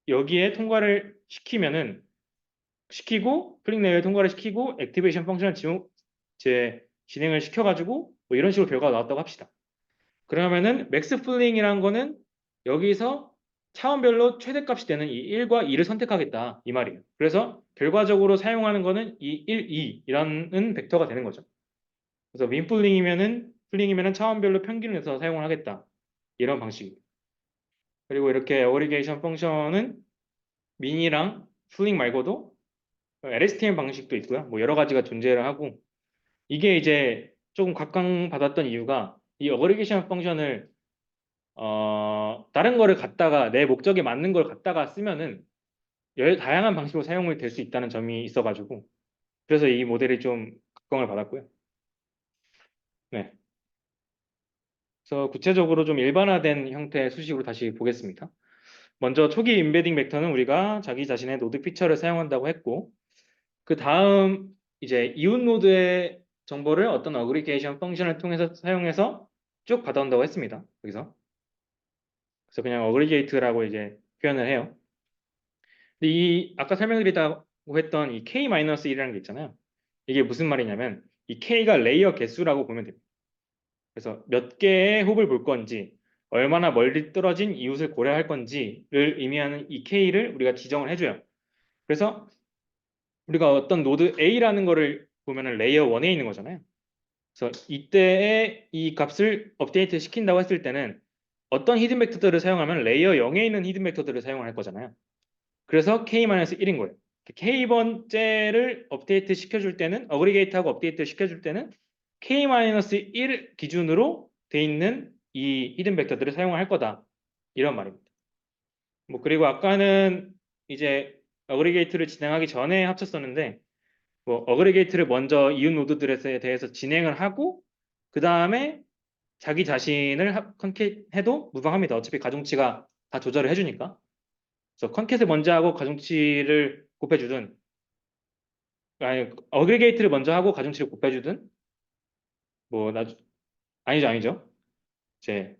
여기에 통과를 시키고 플링 레이어에 통과를 시키고 액티베이션 펑션을 진행을 시켜가지고 뭐 이런 식으로 결과가 나왔다고 합시다. 그러면은 맥스 플링이라는 거는 여기서 차원별로 최대값이 되는 이 1과 2를 선택하겠다 이 말이에요. 그래서 결과적으로 사용하는 거는 이 1, 2라는 벡터가 되는 거죠. 그래서 민 플링이면은 차원별로 평균을 내서 사용을 하겠다 이런 방식입니다. 그리고 이렇게 어그리게이션 펑션은 민이랑 플링 말고도 LSTM 방식도 있고요. 뭐 여러 가지가 존재를 하고 이게 이제 조금 각광받았던 이유가 이 어그리게이션 펑션을 다른 거를 갖다가 내 목적에 맞는 걸 갖다가 쓰면은 다양한 방식으로 사용이 될 수 있다는 점이 있어가지고 그래서 이 모델이 좀 각광을 받았고요. 네. 그래서 구체적으로 좀 일반화된 형태의 수식으로 다시 보겠습니다. 먼저 초기 임베딩 벡터는 우리가 자기 자신의 노드 피처를 사용한다고 했고 그 다음 이제 이웃 노드의 정보를 어떤 어그리게이션 펑션을 통해서 사용해서 쭉 받아온다고 했습니다. 여기서 그래서 그냥 어그리게이트라고 이제 표현을 해요. 근데 이 아까 설명드리다고 했던 이 K-1이라는 게 있잖아요. 이게 무슨 말이냐면 이 K가 레이어 개수라고 보면 됩니다. 그래서 몇 개의 홉을 볼 건지 얼마나 멀리 떨어진 이웃을 고려할 건지를 의미하는 이 K를 우리가 지정을 해줘요. 그래서 우리가 어떤 노드 A라는 거를 보면은 레이어 1에 있는 거잖아요. 그래서 이때에 이 값을 업데이트 시킨다고 했을 때는 어떤 히든 벡터들을 사용하면 레이어 0에 있는 히든 벡터들을 사용할 거잖아요. 그래서 K-1인 거예요. K번째를 업데이트 시켜줄 때는 어그리게이트하고 업데이트 시켜줄 때는 K-1 기준으로 돼 있는 이 히든 벡터들을 사용할 거다. 이런 말입니다. 뭐 그리고 아까는 이제 어그리게이트를 진행하기 전에 합쳤었는데 뭐 어그리게이트를 먼저 이웃 노드들에 대해서 진행을 하고 그 다음에 자기 자신을 컨캣해도 무방합니다. 어차피 가중치가 다 조절을 해주니까. 그래서 컨캣을 먼저 하고 가중치를 곱해주든 아니 어그리게이트를 먼저 하고 가중치를 곱해주든 뭐 아니죠. 이제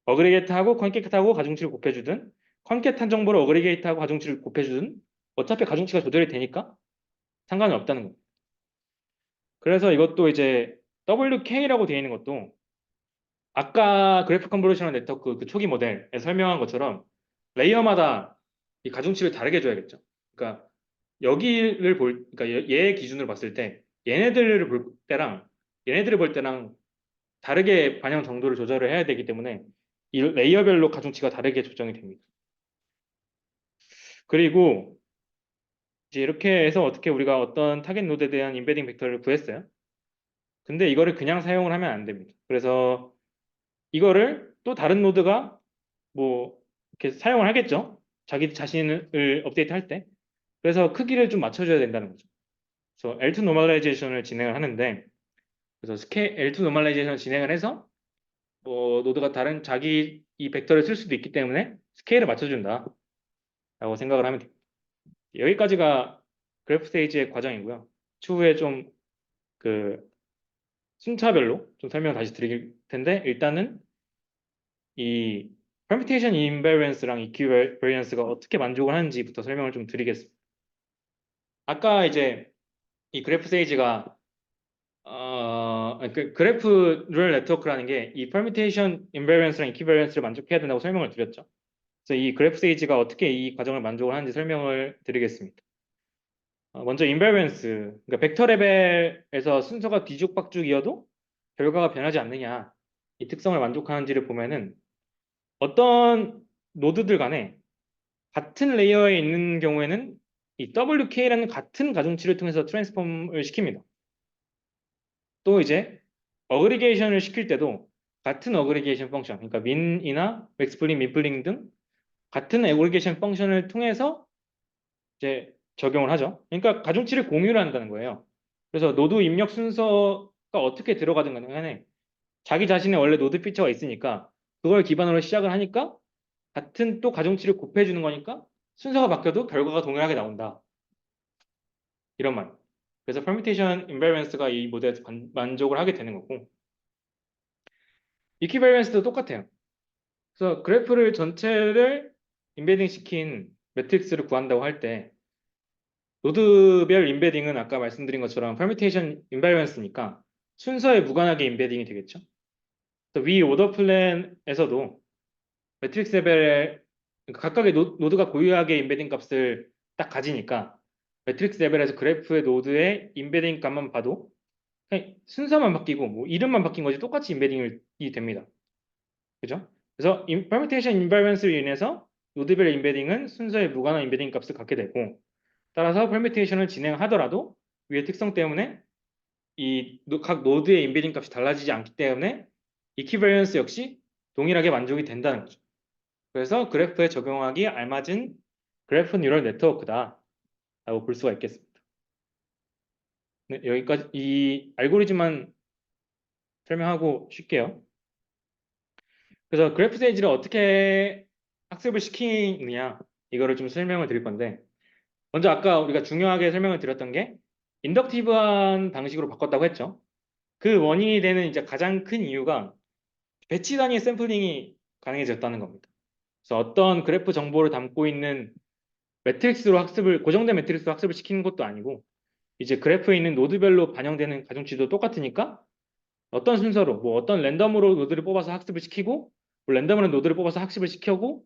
어그리게이트하고 컨캣하고 가중치를 곱해주든 컨캣한 정보를 어그리게이트하고 가중치를 곱해주든 어차피 가중치가 조절이 되니까 상관은 없다는 거예요. 그래서 이것도 이제 WK라고 되어 있는 것도 아까 그래프 컨볼루셔널 네트워크 그 초기 모델에 설명한 것처럼 레이어마다 이 가중치를 다르게 줘야겠죠. 그러니까 그러니까 얘 기준으로 봤을 때 얘네들을 볼 때랑 다르게 반영 정도를 조절을 해야 되기 때문에 이 레이어별로 가중치가 다르게 조정이 됩니다. 그리고 이제 이렇게 해서 어떻게 우리가 어떤 타겟 노드에 대한 임베딩 벡터를 구했어요. 근데 이거를 그냥 사용을 하면 안 됩니다. 그래서 이거를 또 다른 노드가 뭐 이렇게 사용을 하겠죠. 자기 자신을 업데이트 할 때. 그래서 크기를 좀 맞춰줘야 된다는 거죠. 그래서 L2 노멀라이제이션을 진행을 하는데 그래서 L2 노멀라이제이션을 진행을 해서 뭐 노드가 다른 자기 이 벡터를 쓸 수도 있기 때문에 스케일을 맞춰준다 라고 생각을 하면 됩니다. 여기까지가 그래프 스테이지의 과정이고요. 추후에 좀 그 순차별로 좀 설명을 다시 드릴 텐데 일단은 이 permutation invariance랑 equivariance가 어떻게 만족을 하는지부터 설명을 좀 드리겠습니다. 아까 이제 이 그래프 스테이지가 그래프 뉴럴 네트워크라는 게 이 permutation invariance랑 equivariance를 만족해야 된다고 설명을 드렸죠. 그래서 이 그래프 세이지가 어떻게 이 과정을 만족을 하는지 설명을 드리겠습니다. 먼저 인베리언스, 그러니까 벡터 레벨에서 순서가 뒤죽박죽이어도 결과가 변하지 않느냐, 이 특성을 만족하는지를 보면은 어떤 노드들 간에 같은 레이어에 있는 경우에는 이 WK라는 같은 가중치를 통해서 트랜스폼을 시킵니다. 또 이제 어그리게이션을 시킬 때도 같은 어그리게이션 펑션, 그러니까 민이나 맥스플링, 민플링 등 같은 어그리게이션 펑션을 통해서 이제 적용을 하죠. 그러니까 가중치를 공유를 한다는 거예요. 그래서 노드 입력 순서가 어떻게 들어가든 간에 자기 자신의 원래 노드 피처가 있으니까 그걸 기반으로 시작을 하니까 같은 또 가중치를 곱해 주는 거니까 순서가 바뀌어도 결과가 동일하게 나온다. 이런 말. 그래서 permutation invariance가 이 모델에서 만족을 하게 되는 거고 equivariance도 똑같아요. 그래서 그래프를 전체를 인베딩 시킨 매트릭스를 구한다고 할 때 노드별 인베딩은 아까 말씀드린 것처럼 permutation invariance니까 순서에 무관하게 인베딩이 되겠죠. 그래서 위 오더 플랜에서도 매트릭스 레벨에 그러니까 각각의 노드가 고유하게 인베딩 값을 딱 가지니까 매트릭스 레벨에서 그래프의 노드의 인베딩 값만 봐도 그냥 순서만 바뀌고 뭐 이름만 바뀐 거지 똑같이 인베딩이 됩니다. 그죠? 그래서 permutation invariance로 인해서 노드별 인베딩은 순서에 무관한 인베딩 값을 갖게 되고 따라서 permutation을 진행하더라도 위의 특성 때문에 이 각 노드의 인베딩 값이 달라지지 않기 때문에 equivariance 역시 동일하게 만족이 된다는 거죠. 그래서 그래프에 적용하기 알맞은 그래프 뉴럴 네트워크다 라고 볼 수가 있겠습니다. 네, 여기까지 이 알고리즘만 설명하고 쉴게요. 그래서 그래프 세이지를 어떻게 학습을 시키느냐 이거를 좀 설명을 드릴 건데 먼저 아까 우리가 중요하게 설명을 드렸던 게 인덕티브한 방식으로 바꿨다고 했죠. 그 원인이 되는 이제 가장 큰 이유가 배치 단위 샘플링이 가능해졌다는 겁니다. 그래서 어떤 그래프 정보를 담고 있는 매트릭스로 학습을 고정된 매트릭스로 학습을 시키는 것도 아니고 이제 그래프에 있는 노드별로 반영되는 가중치도 똑같으니까 어떤 순서로 뭐 어떤 랜덤으로 노드를 뽑아서 학습을 시키고 뭐 랜덤으로 노드를 뽑아서 학습을 시켜고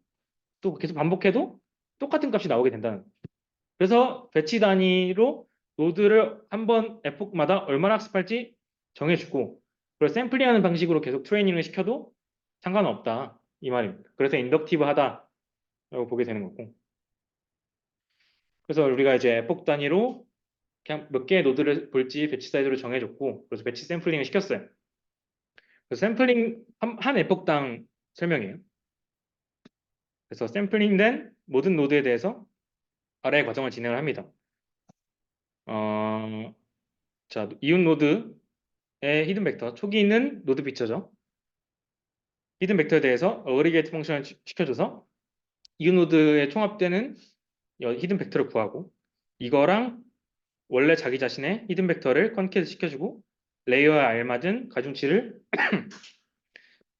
또 계속 반복해도 똑같은 값이 나오게 된다는 거예요. 그래서 배치 단위로 노드를 한번 에폭마다 얼마나 학습할지 정해주고 그걸 샘플링하는 방식으로 계속 트레이닝을 시켜도 상관없다 이 말입니다. 그래서 인덕티브하다라고 보게 되는 거고 그래서 우리가 이제 에폭 단위로 그냥 몇 개의 노드를 볼지 배치 사이즈로 정해줬고 그래서 배치 샘플링을 시켰어요. 그래서 샘플링 한 에폭당 설명이에요. 그래서 샘플링된 모든 노드에 대해서 아래의 과정을 진행을 합니다. 자, 이웃 노드의 히든 벡터, 초기 있는 노드 피처죠. 히든 벡터에 대해서 어그리게이트 펑션을 시켜줘서 이웃 노드에 총합되는 히든 벡터를 구하고 이거랑 원래 자기 자신의 히든 벡터를 컨캐트 시켜주고 레이어에 알맞은 가중치를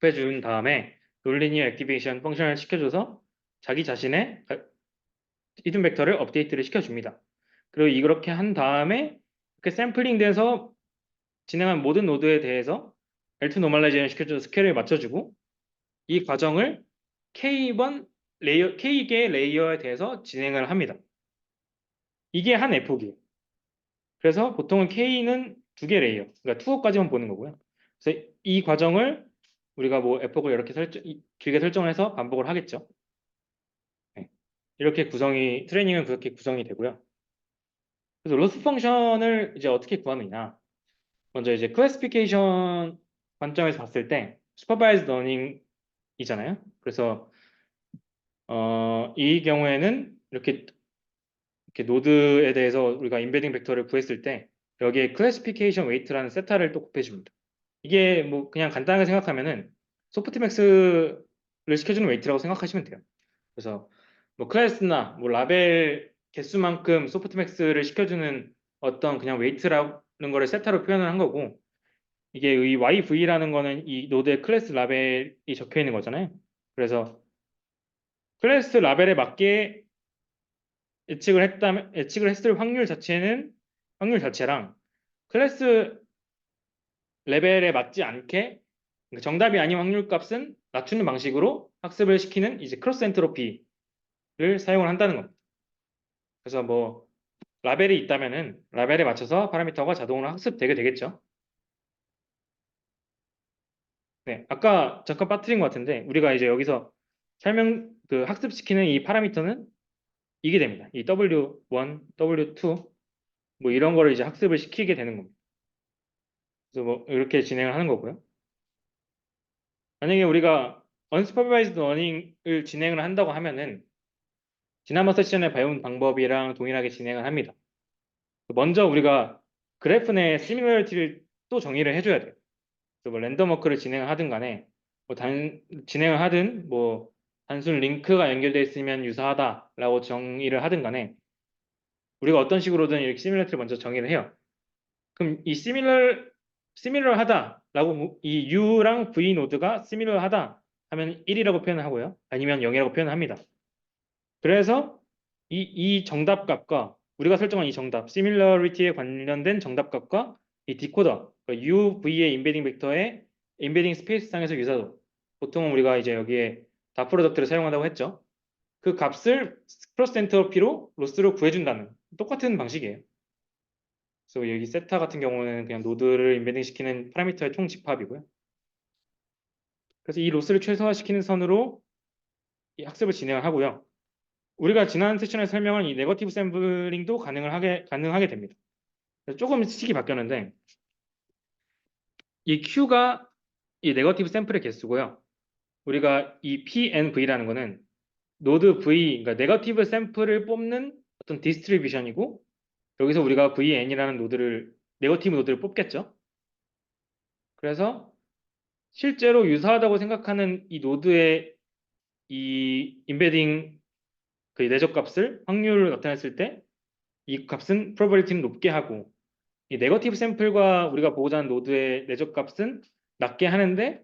곱해준 다음에 논리니어 액티베이션 펑션을 시켜줘서 자기 자신의 히든 벡터를 업데이트를 시켜줍니다. 그리고 이렇게 한 다음에 이렇게 샘플링 돼서 진행한 모든 노드에 대해서 L2 노멀라이제이션 시켜줘서 스케일을 맞춰주고 이 과정을 K번 레이어, K개의 레이어에 대해서 진행을 합니다. 이게 한 에폭이에요. 그래서 보통은 K는 2개 레이어, 그러니까 2호까지만 보는 거고요. 그래서 이 과정을 우리가 뭐 에폭을 이렇게 길게 설정을 해서 반복을 하겠죠. 네. 이렇게 트레이닝은 그렇게 구성이 되고요. 그래서 로스 펑션을 이제 어떻게 구하느냐. 먼저 이제 클래시피케이션 관점에서 봤을 때 슈퍼바이즈 러닝이잖아요. 그래서 이 경우에는 이렇게 노드에 대해서 우리가 인베딩 벡터를 구했을 때 여기에 클래시피케이션 웨이트라는 세타를 또 곱해줍니다. 이게 뭐 그냥 간단하게 생각하면은 소프트맥스를 시켜주는 웨이트라고 생각하시면 돼요. 그래서 뭐 클래스나 뭐 라벨 개수만큼 소프트맥스를 시켜주는 어떤 그냥 웨이트라는 거를 세타로 표현을 한 거고 이게 이 YV라는 거는 이 노드의 클래스 라벨이 적혀 있는 거잖아요. 그래서 클래스 라벨에 맞게 예측을 했을 확률 자체랑 클래스 레벨에 맞지 않게 그러니까 정답이 아닌 확률 값은 낮추는 방식으로 학습을 시키는 이제 크로스 엔트로피를 사용을 한다는 겁니다. 그래서 뭐 라벨이 있다면은 라벨에 맞춰서 파라미터가 자동으로 학습되게 되겠죠. 네, 아까 잠깐 빠뜨린 것 같은데 우리가 이제 여기서 그 학습시키는 이 파라미터는 이게 됩니다. 이 W1, W2 뭐 이런 거를 이제 학습을 시키게 되는 겁니다. 그래서 뭐 이렇게 진행을 하는 거고요. 만약에 우리가 unsupervised learning을 진행을 한다고 하면은 지난번 세션에 배운 방법이랑 동일하게 진행을 합니다. 먼저 우리가 그래프 내 similarity를 또 정의를 해줘야 돼요. 그래서 뭐 랜덤 워크를 진행을 하든 간에 뭐 진행을 하든 뭐 단순 링크가 연결되어 있으면 유사하다라고 정의를 하든 간에 우리가 어떤 식으로든 이렇게 시뮬레이터를 먼저 정의를 해요. 그럼 이 similar 하다라고 이 U랑 V 노드가 similar 하다 하면 1이라고 표현을 하고요. 아니면 0이라고 표현을 합니다. 그래서 이 정답값과 우리가 설정한 이 정답, similarity에 관련된 정답값과 이 디코더, 그러니까 UV의 인베딩 벡터의 인베딩 스페이스 상에서 유사도, 보통은 우리가 이제 여기에 다 프로덕트를 사용한다고 했죠. 그 값을 크로스 엔트로피로 로스로 구해준다는 똑같은 방식이에요. 그래서 여기 세타 같은 경우는 그냥 노드를 인베딩 시키는 파라미터의 총 집합이고요. 그래서 이 로스를 최소화시키는 선으로 이 학습을 진행을 하고요. 우리가 지난 세션에 설명한 이 네거티브 샘플링도 가능하게 됩니다. 조금 식이 바뀌었는데 이 Q가 이 네거티브 샘플의 개수고요. 우리가 이 PNV라는 거는 노드 V, 그러니까 네거티브 샘플을 뽑는 어떤 디스트리뷰션이고 여기서 우리가 VN이라는 네거티브 노드를 뽑겠죠. 그래서 실제로 유사하다고 생각하는 이 노드의 이 인베딩 그 내적 값을 확률을 나타냈을 때 이 값은 probability는 높게 하고 이 네거티브 샘플과 우리가 보고자 하는 노드의 내적 값은 낮게 하는데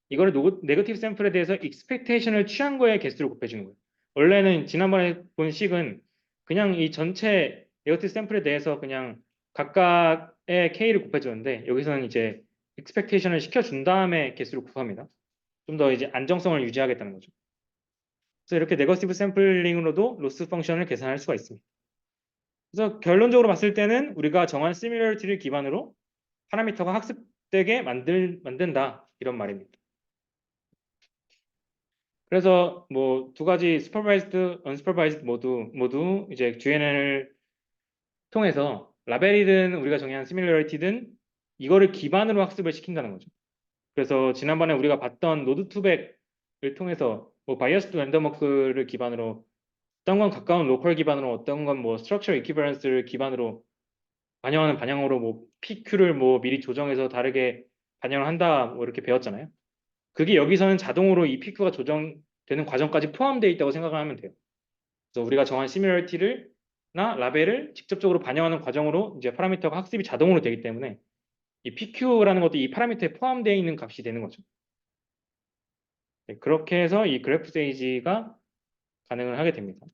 이거를 네거티브 샘플에 대해서 익스펙테이션을 취한 거에 개수를 곱해주는 거예요. 원래는 지난번에 본 식은 그냥 이 전체 네거티브 샘플에 대해서 그냥 각각의 K를 곱해주는데 여기서는 이제 익스펙테이션을 시켜준 다음에 개수를 곱합니다. 좀 더 이제 안정성을 유지하겠다는 거죠. 그래서 이렇게 네거티브 샘플링으로도 로스 펑션을 계산할 수가 있습니다. 그래서 결론적으로 봤을 때는 우리가 정한 시뮬러리티를 기반으로 파라미터가 학습되게 만든다 이런 말입니다. 그래서 뭐 두 가지 supervised, unsupervised 모두 이제 GNN을 통해서 라벨이든 우리가 정의한 시뮬러리티든 이거를 기반으로 학습을 시킨다는 거죠. 그래서 지난번에 우리가 봤던 노드 투백을 통해서 뭐 바이어스 랜덤 워크를 기반으로 어떤 건 가까운 로컬 기반으로 어떤 건 뭐 스트럭처 이퀴버런스를 기반으로 반영하는 반영으로 뭐 PQ를 뭐 미리 조정해서 다르게 반영을 한다 뭐 이렇게 배웠잖아요. 그게 여기서는 자동으로 이 PQ가 조정되는 과정까지 포함되어 있다고 생각하면 돼요. 그래서 우리가 정한 시뮬러리티를 나 라벨을 직접적으로 반영하는 과정으로 이제 파라미터가 학습이 자동으로 되기 때문에 이 PQ라는 것도 이 파라미터에 포함되어 있는 값이 되는 거죠. 네, 그렇게 해서 이 그래프 세이지가 가능을 하게 됩니다.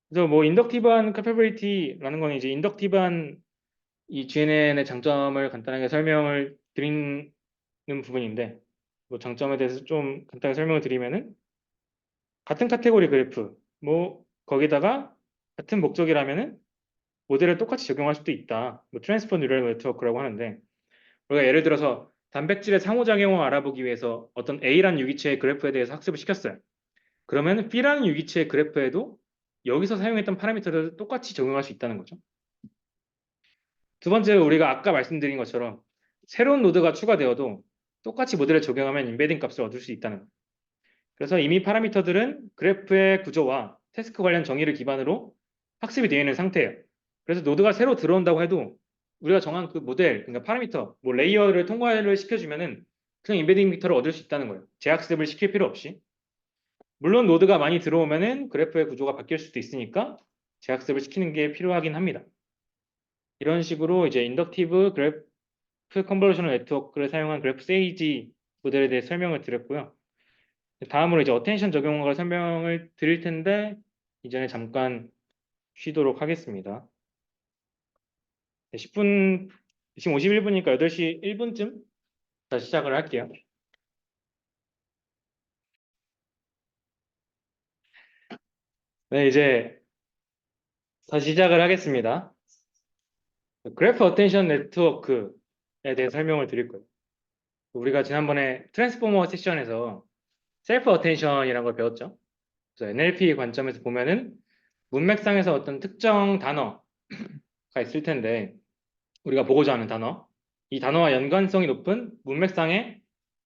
그래서 뭐 인덕티브한 캐퍼빌리티라는 건 이제 인덕티브한 이 GNN의 장점을 간단하게 설명을 드리는 부분인데 뭐 장점에 대해서 좀 간단하게 설명을 드리면은 같은 카테고리 그래프 뭐 거기다가 같은 목적이라면은 모델을 똑같이 적용할 수도 있다. 뭐 트랜스퍼 뉴럴 네트워크라고 하는데 우리가 예를 들어서 단백질의 상호작용을 알아보기 위해서 어떤 A라는 유기체의 그래프에 대해서 학습을 시켰어요. 그러면 B라는 유기체의 그래프에도 여기서 사용했던 파라미터를 똑같이 적용할 수 있다는 거죠. 두 번째로 우리가 아까 말씀드린 것처럼 새로운 노드가 추가되어도 똑같이 모델을 적용하면 인베딩 값을 얻을 수 있다는 거예요. 그래서 이미 파라미터들은 그래프의 구조와 태스크 관련 정의를 기반으로 학습이 되어 있는 상태예요. 그래서 노드가 새로 들어온다고 해도 우리가 정한 그 모델, 그러니까 파라미터, 뭐 레이어를 통과를 시켜주면은 그냥 인베딩 벡터를 얻을 수 있다는 거예요. 재학습을 시킬 필요 없이. 물론 노드가 많이 들어오면은 그래프의 구조가 바뀔 수도 있으니까 재학습을 시키는 게 필요하긴 합니다. 이런 식으로 이제 인덕티브 그래프 컨볼루셔널 네트워크를 사용한 그래프 세이지 모델에 대해 설명을 드렸고요. 다음으로 이제 어텐션 적용을 설명을 드릴 텐데 이전에 잠깐 쉬도록 하겠습니다. 10분 지금 51분이니까 8시 1분쯤 다시 시작을 할게요. 네, 이제 다시 시작을 하겠습니다. 그래프 어텐션 네트워크에 대해 설명을 드릴 거예요. 우리가 지난번에 트랜스포머 세션에서 셀프 어텐션이라는 걸 배웠죠. 그래서 NLP 관점에서 보면은 문맥상에서 어떤 특정 단어가 있을 텐데 우리가 보고자 하는 단어, 이 단어와 연관성이 높은 문맥상의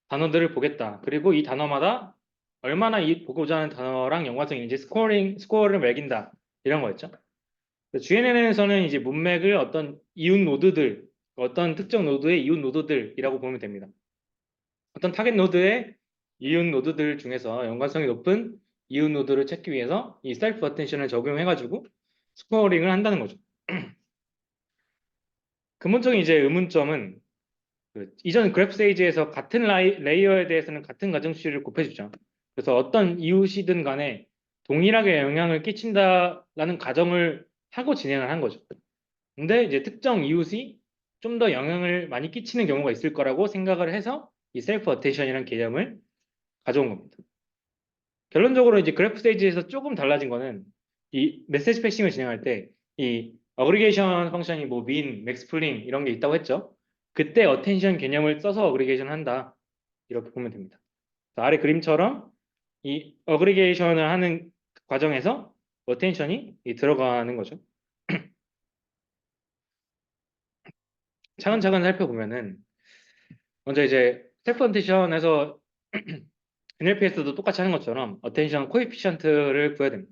단어들을 보겠다. 그리고 이 단어마다 얼마나 이 보고자 하는 단어랑 연관성이 있는지 스코어를 매긴다. 이런 거였죠. GNN에서는 이제 문맥을 어떤 이웃 노드들, 어떤 특정 노드의 이웃 노드들이라고 보면 됩니다. 어떤 타겟 노드의 이웃 노드들 중에서 연관성이 높은 이웃 노드를 찾기 위해서 이 셀프 어텐션을 적용해가지고 스코어링을 한다는 거죠. 근본적인 이제 의문점은 이전 그래프 세이지에서 같은 레이어에 대해서는 같은 가정수를 곱해주죠. 그래서 어떤 이웃이든 간에 동일하게 영향을 끼친다라는 가정을 하고 진행을 한 거죠. 근데 이제 특정 이웃이 좀 더 영향을 많이 끼치는 경우가 있을 거라고 생각을 해서 이 셀프 어텐션이라는 개념을 가져온 겁니다. 결론적으로 이제 그래프 스테이지에서 조금 달라진 거는 이 메시지 패싱을 진행할 때 이 어그리게이션 펑션이 뭐 민, 맥스 풀링 이런 게 있다고 했죠. 그때 어텐션 개념을 써서 어그리게이션 한다. 이렇게 보면 됩니다. 아래 그림처럼 이 어그리게이션을 하는 과정에서 어텐션이 들어가는 거죠. 차근차근 살펴보면은 먼저 이제 스태프 어텐션에서 NLP에서도 똑같이 하는 것처럼 어텐션 코에피션트를 구해야 됩니다.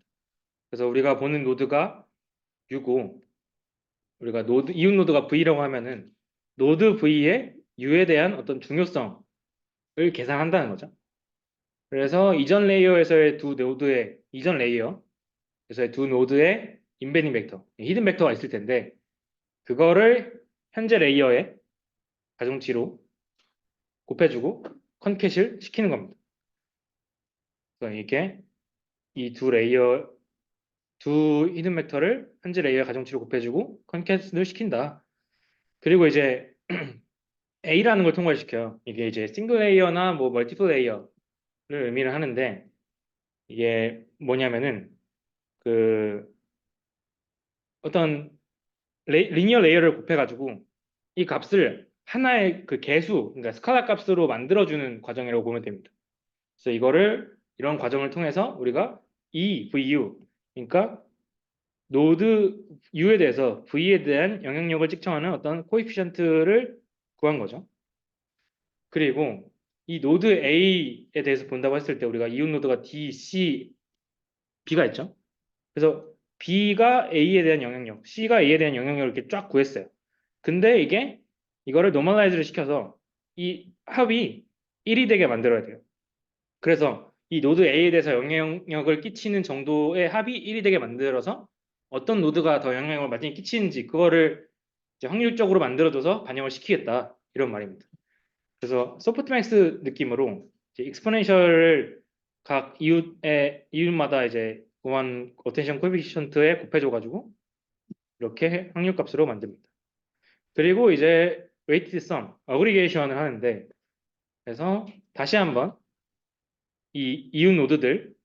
그래서 우리가 보는 노드가 U고 우리가 이웃 노드가 V라고 하면은 노드 V의 U에 대한 어떤 중요성을 계산한다는 거죠. 그래서 이전 레이어에서의 두 노드의 이전 레이어에서의 두 노드의 인베딩 벡터, 히든 벡터가 있을 텐데 그거를 현재 레이어의 가중치로 곱해주고 컨캣을 시키는 겁니다. 그래서 이게 이 두 히든 벡터를 현재 레이어 가중치로 곱해주고 컨캣을 시킨다. 그리고 이제 A라는 걸 통과시켜요. 이게 이제 싱글 레이어나 뭐 멀티플 레이어를 의미를 하는데 이게 뭐냐면은 그 어떤 리니어 레이어를 곱해가지고 이 값을 하나의 그 개수, 그러니까 스칼라 값으로 만들어주는 과정이라고 보면 됩니다. 그래서 이런 과정을 통해서 우리가 VU, 그러니까 노드 U에 대해서 V에 대한 영향력을 측정하는 어떤 코에피션트를 구한 거죠. 그리고 이 노드 A에 대해서 본다고 했을 때 우리가 이웃 노드가 D, C, B가 있죠. 그래서 B가 A에 대한 영향력, C가 A에 대한 영향력을 이렇게 쫙 구했어요. 근데 이거를 노멀라이즈를 시켜서 이 합이 1이 되게 만들어야 돼요. 그래서 이 노드 A에 대해서 영향력을 끼치는 정도의 합이 1이 되게 만들어서 어떤 노드가 더 영향력을 많이 끼치는지 그거를 이제 확률적으로 만들어줘서 반영을 시키겠다 이런 말입니다. 그래서 소프트맥스 느낌으로 이제 익스포넨셜을 각 이웃마다 이제 구한 어텐션 코에피션트에 곱해줘가지고 이렇게 확률값으로 만듭니다. 그리고 이제 웨이티드 썸, 어그리게이션을 하는데 그래서 다시 한번 이 이웃 노드들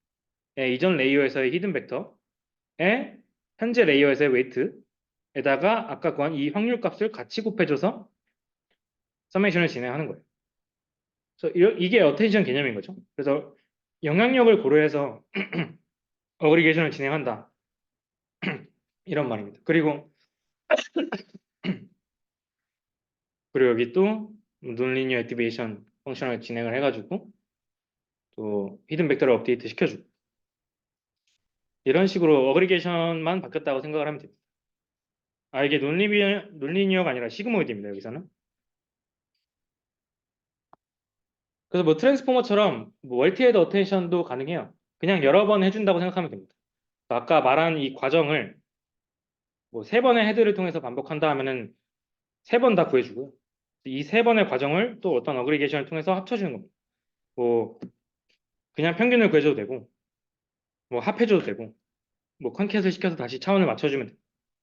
이전 레이어에서의 히든 벡터에 현재 레이어에서의 웨이트에다가 아까 구한 이 확률값을 같이 곱해줘서 서메이션을 진행하는 거예요. 그래서 이게 어텐션 개념인 거죠. 그래서 영향력을 고려해서 어그리게이션을 진행한다. 이런 말입니다. 그리고 여기 또 논리니어 액티베이션 펑션을 진행을 해가지고 또 히든 벡터를 업데이트 시켜주고 이런 식으로 어그리게이션만 바뀌었다고 생각을 하면 됩니다. 이게 논리니어가 아니라 시그모이드입니다. 여기서는. 그래서 뭐 트랜스포머처럼 뭐 멀티헤드 어텐션도 가능해요. 그냥 여러 번 해준다고 생각하면 됩니다. 아까 말한 이 과정을 뭐 세 번의 헤드를 통해서 반복한다 하면은 세 번 다 구해주고요. 이 세 번의 과정을 또 어떤 어그리게이션을 통해서 합쳐주는 겁니다. 뭐 그냥 평균을 구해줘도 되고 뭐 합해줘도 되고 뭐 컨캣을 시켜서 다시 차원을 맞춰주면 되고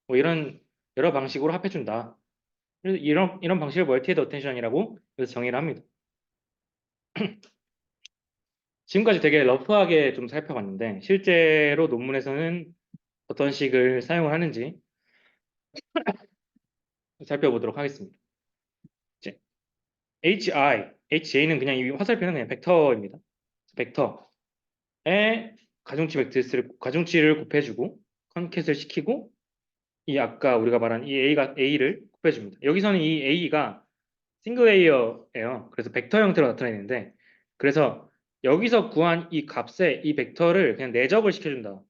뭐 이런 여러 방식으로 합해준다. 그래서 이런 방식을 멀티헤드 어텐션이라고 그래서 정의를 합니다. 지금까지 되게 러프하게 좀 살펴봤는데 실제로 논문에서는 어떤 식을 사용을 하는지 살펴보도록 하겠습니다. 이제 HI는 그냥 이 화살표는 그냥 벡터입니다. 벡터에 가중치를 곱해주고 컨캣을 시키고 이 아까 우리가 말한 이 A를 곱해줍니다. 여기서는 이 A가 싱글 레이어예요. 그래서 벡터 형태로 나타내는데 그래서 여기서 구한 이 값에 이 벡터를 그냥 내적을 시켜준다.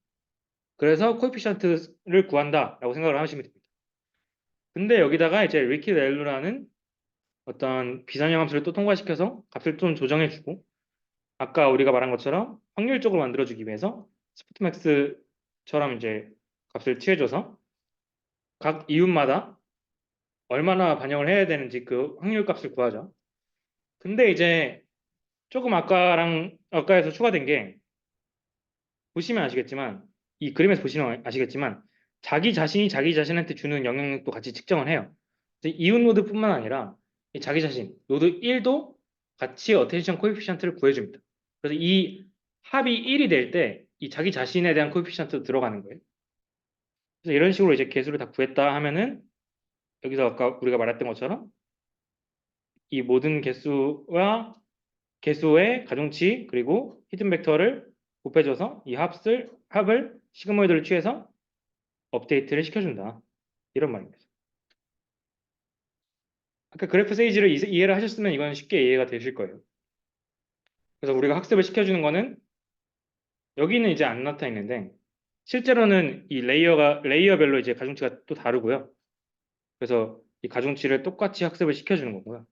그래서 코에피션트를 구한다라고 생각을 하시면 됩니다. 근데 여기다가 이제 리키 렐루라는 어떤 비선형 함수를 또 통과시켜서 값을 좀 조정해주고 아까 우리가 말한 것처럼 확률적으로 만들어주기 위해서 스포트맥스처럼 이제 값을 취해줘서 각 이웃마다 얼마나 반영을 해야 되는지 그 확률 값을 구하죠. 근데 이제 조금 아까에서 추가된 게 보시면 아시겠지만 이 그림에서 보시면 아시겠지만 자기 자신이 자기 자신한테 주는 영향력도 같이 측정을 해요. 그래서 이웃 노드뿐만 아니라 이 자기 자신 노드 1도 같이 어텐션 코에피션트를 구해줍니다. 그래서 이 합이 1이 될 때 이 자기 자신에 대한 코에피션트도 들어가는 거예요. 그래서 이런 식으로 이제 개수를 다 구했다 하면은 여기서 아까 우리가 말했던 것처럼 이 모든 개수의 가중치 그리고 히든 벡터를 곱해줘서 이 합을 시그모이드를 취해서 업데이트를 시켜준다. 이런 말입니다. 아까 그래프 세이지를 이해를 하셨으면 이건 쉽게 이해가 되실 거예요. 그래서 우리가 학습을 시켜주는 거는 여기는 이제 안 나타나 있는데 실제로는 이 레이어별로 이제 가중치가 또 다르고요. 그래서 이 가중치를 똑같이 학습을 시켜주는 거고요.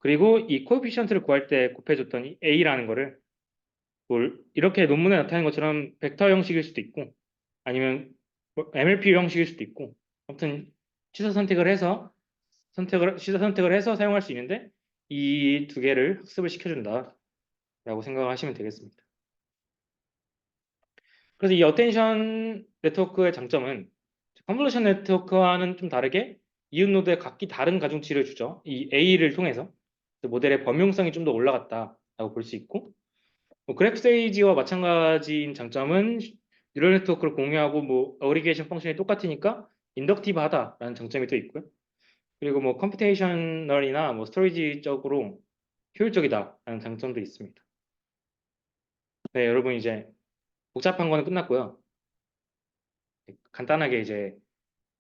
그리고 이 코에피션트를 구할 때 곱해줬던 이 A라는 거를 이렇게 논문에 나타낸 것처럼 벡터 형식일 수도 있고 아니면 뭐 MLP 형식일 수도 있고 아무튼 취사 선택을 해서 사용할 수 있는데 이 두 개를 학습을 시켜준다라고 생각을 하시면 되겠습니다. 그래서 이 어텐션 네트워크의 장점은 컨볼루션 네트워크와는 좀 다르게 이웃 노드에 각기 다른 가중치를 주죠. 이 A를 통해서 모델의 범용성이 좀 더 올라갔다라고 볼 수 있고 뭐 그래프 세이지와 마찬가지인 장점은 뉴럴 네트워크를 공유하고 뭐 어그리게이션 펑션이 똑같으니까 인덕티브하다라는 장점이 또 있고요. 그리고 뭐 컴퓨테이셔널이나 뭐 스토리지적으로 효율적이다라는 장점도 있습니다. 네, 여러분 이제 복잡한 거는 끝났고요. 간단하게 이제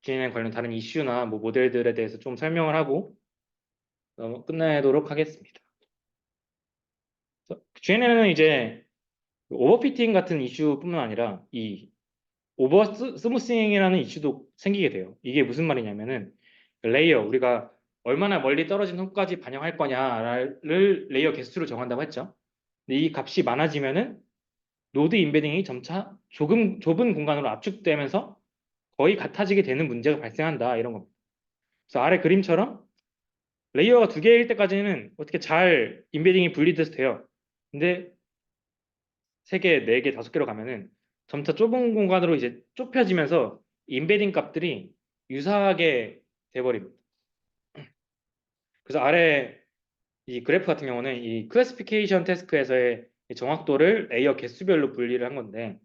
GNN 관련 다른 이슈나 뭐 모델들에 대해서 좀 설명을 하고 끝내도록 하겠습니다. GNN은 이제 오버피팅 같은 이슈뿐만 아니라 이 오버 스무싱이라는 이슈도 생기게 돼요. 이게 무슨 말이냐면은 우리가 얼마나 멀리 떨어진 선까지 반영할 거냐를 레이어 개수로 정한다고 했죠. 근데 이 값이 많아지면은 노드 임베딩이 점차 좁은 공간으로 압축되면서 거의 같아지게 되는 문제가 발생한다 이런 겁니다. 그래서 아래 그림처럼 레이어가 두 개일 때까지는 어떻게 잘 임베딩이 분리돼서 돼요. 근데 세 개, 네 개, 다섯 개로 가면은 점차 좁은 공간으로 이제 좁혀지면서 임베딩 값들이 유사하게 돼버립니다. 그래서 아래 이 그래프 같은 경우는 이 클래시피케이션 태스크에서의 이 정확도를 레이어 개수별로 분리를 한 건데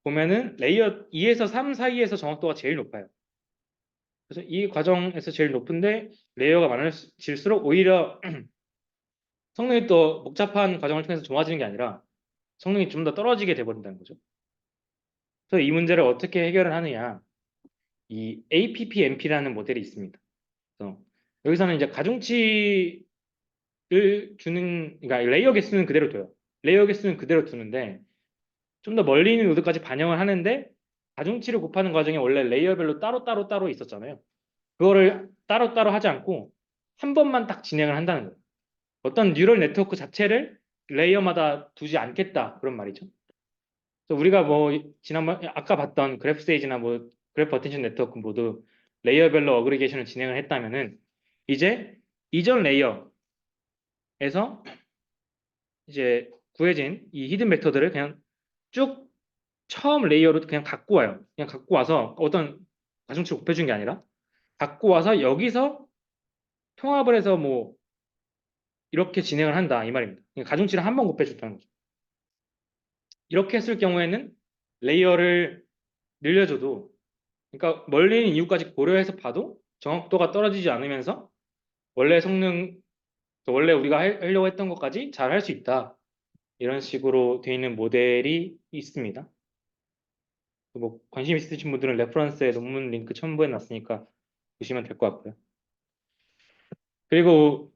보면은 레이어 2에서 3 사이에서 정확도가 제일 높아요. 그래서 이 과정에서 제일 높은데 레이어가 많아질수록 오히려 성능이 또 복잡한 과정을 통해서 좋아지는 게 아니라 성능이 좀 더 떨어지게 돼버린다는 거죠. 그래서 이 문제를 어떻게 해결을 하느냐? 이 APPMP라는 모델이 있습니다. 그래서 여기서는 이제 가중치를 그러니까 레이어 개수는 그대로 둬요. 레이어 개수는 그대로 두는데 좀 더 멀리 있는 노드까지 반영을 하는데 가중치를 곱하는 과정에 원래 레이어별로 따로 있었잖아요. 그거를 따로따로 하지 않고 한 번만 딱 진행을 한다는 거예요. 어떤 뉴럴 네트워크 자체를 레이어마다 두지 않겠다 그런 말이죠. 그래서 우리가 뭐 지난번 아까 봤던 그래프 세이지나 뭐 그래프 어텐션 네트워크 모두 레이어별로 어그리게이션을 진행을 했다면은 이제 이전 레이어에서 이제 구해진 이 히든 벡터들을 그냥 쭉 처음 레이어로 그냥 갖고 와요. 그냥 갖고 와서 어떤 가중치를 곱해준 게 아니라 갖고 와서 여기서 통합을 해서 뭐 이렇게 진행을 한다 이 말입니다. 그러니까 가중치를 한 번 곱해줬다는 거죠. 이렇게 했을 경우에는 레이어를 늘려줘도, 그러니까 멀리 있는 이유까지 고려해서 봐도 정확도가 떨어지지 않으면서 원래 성능, 원래 우리가 하려고 했던 것까지 잘 할 수 있다. 이런 식으로 되어 있는 모델이 있습니다. 뭐 관심 있으신 분들은 레퍼런스에 논문 링크 첨부해 놨으니까 보시면 될 것 같고요. 그리고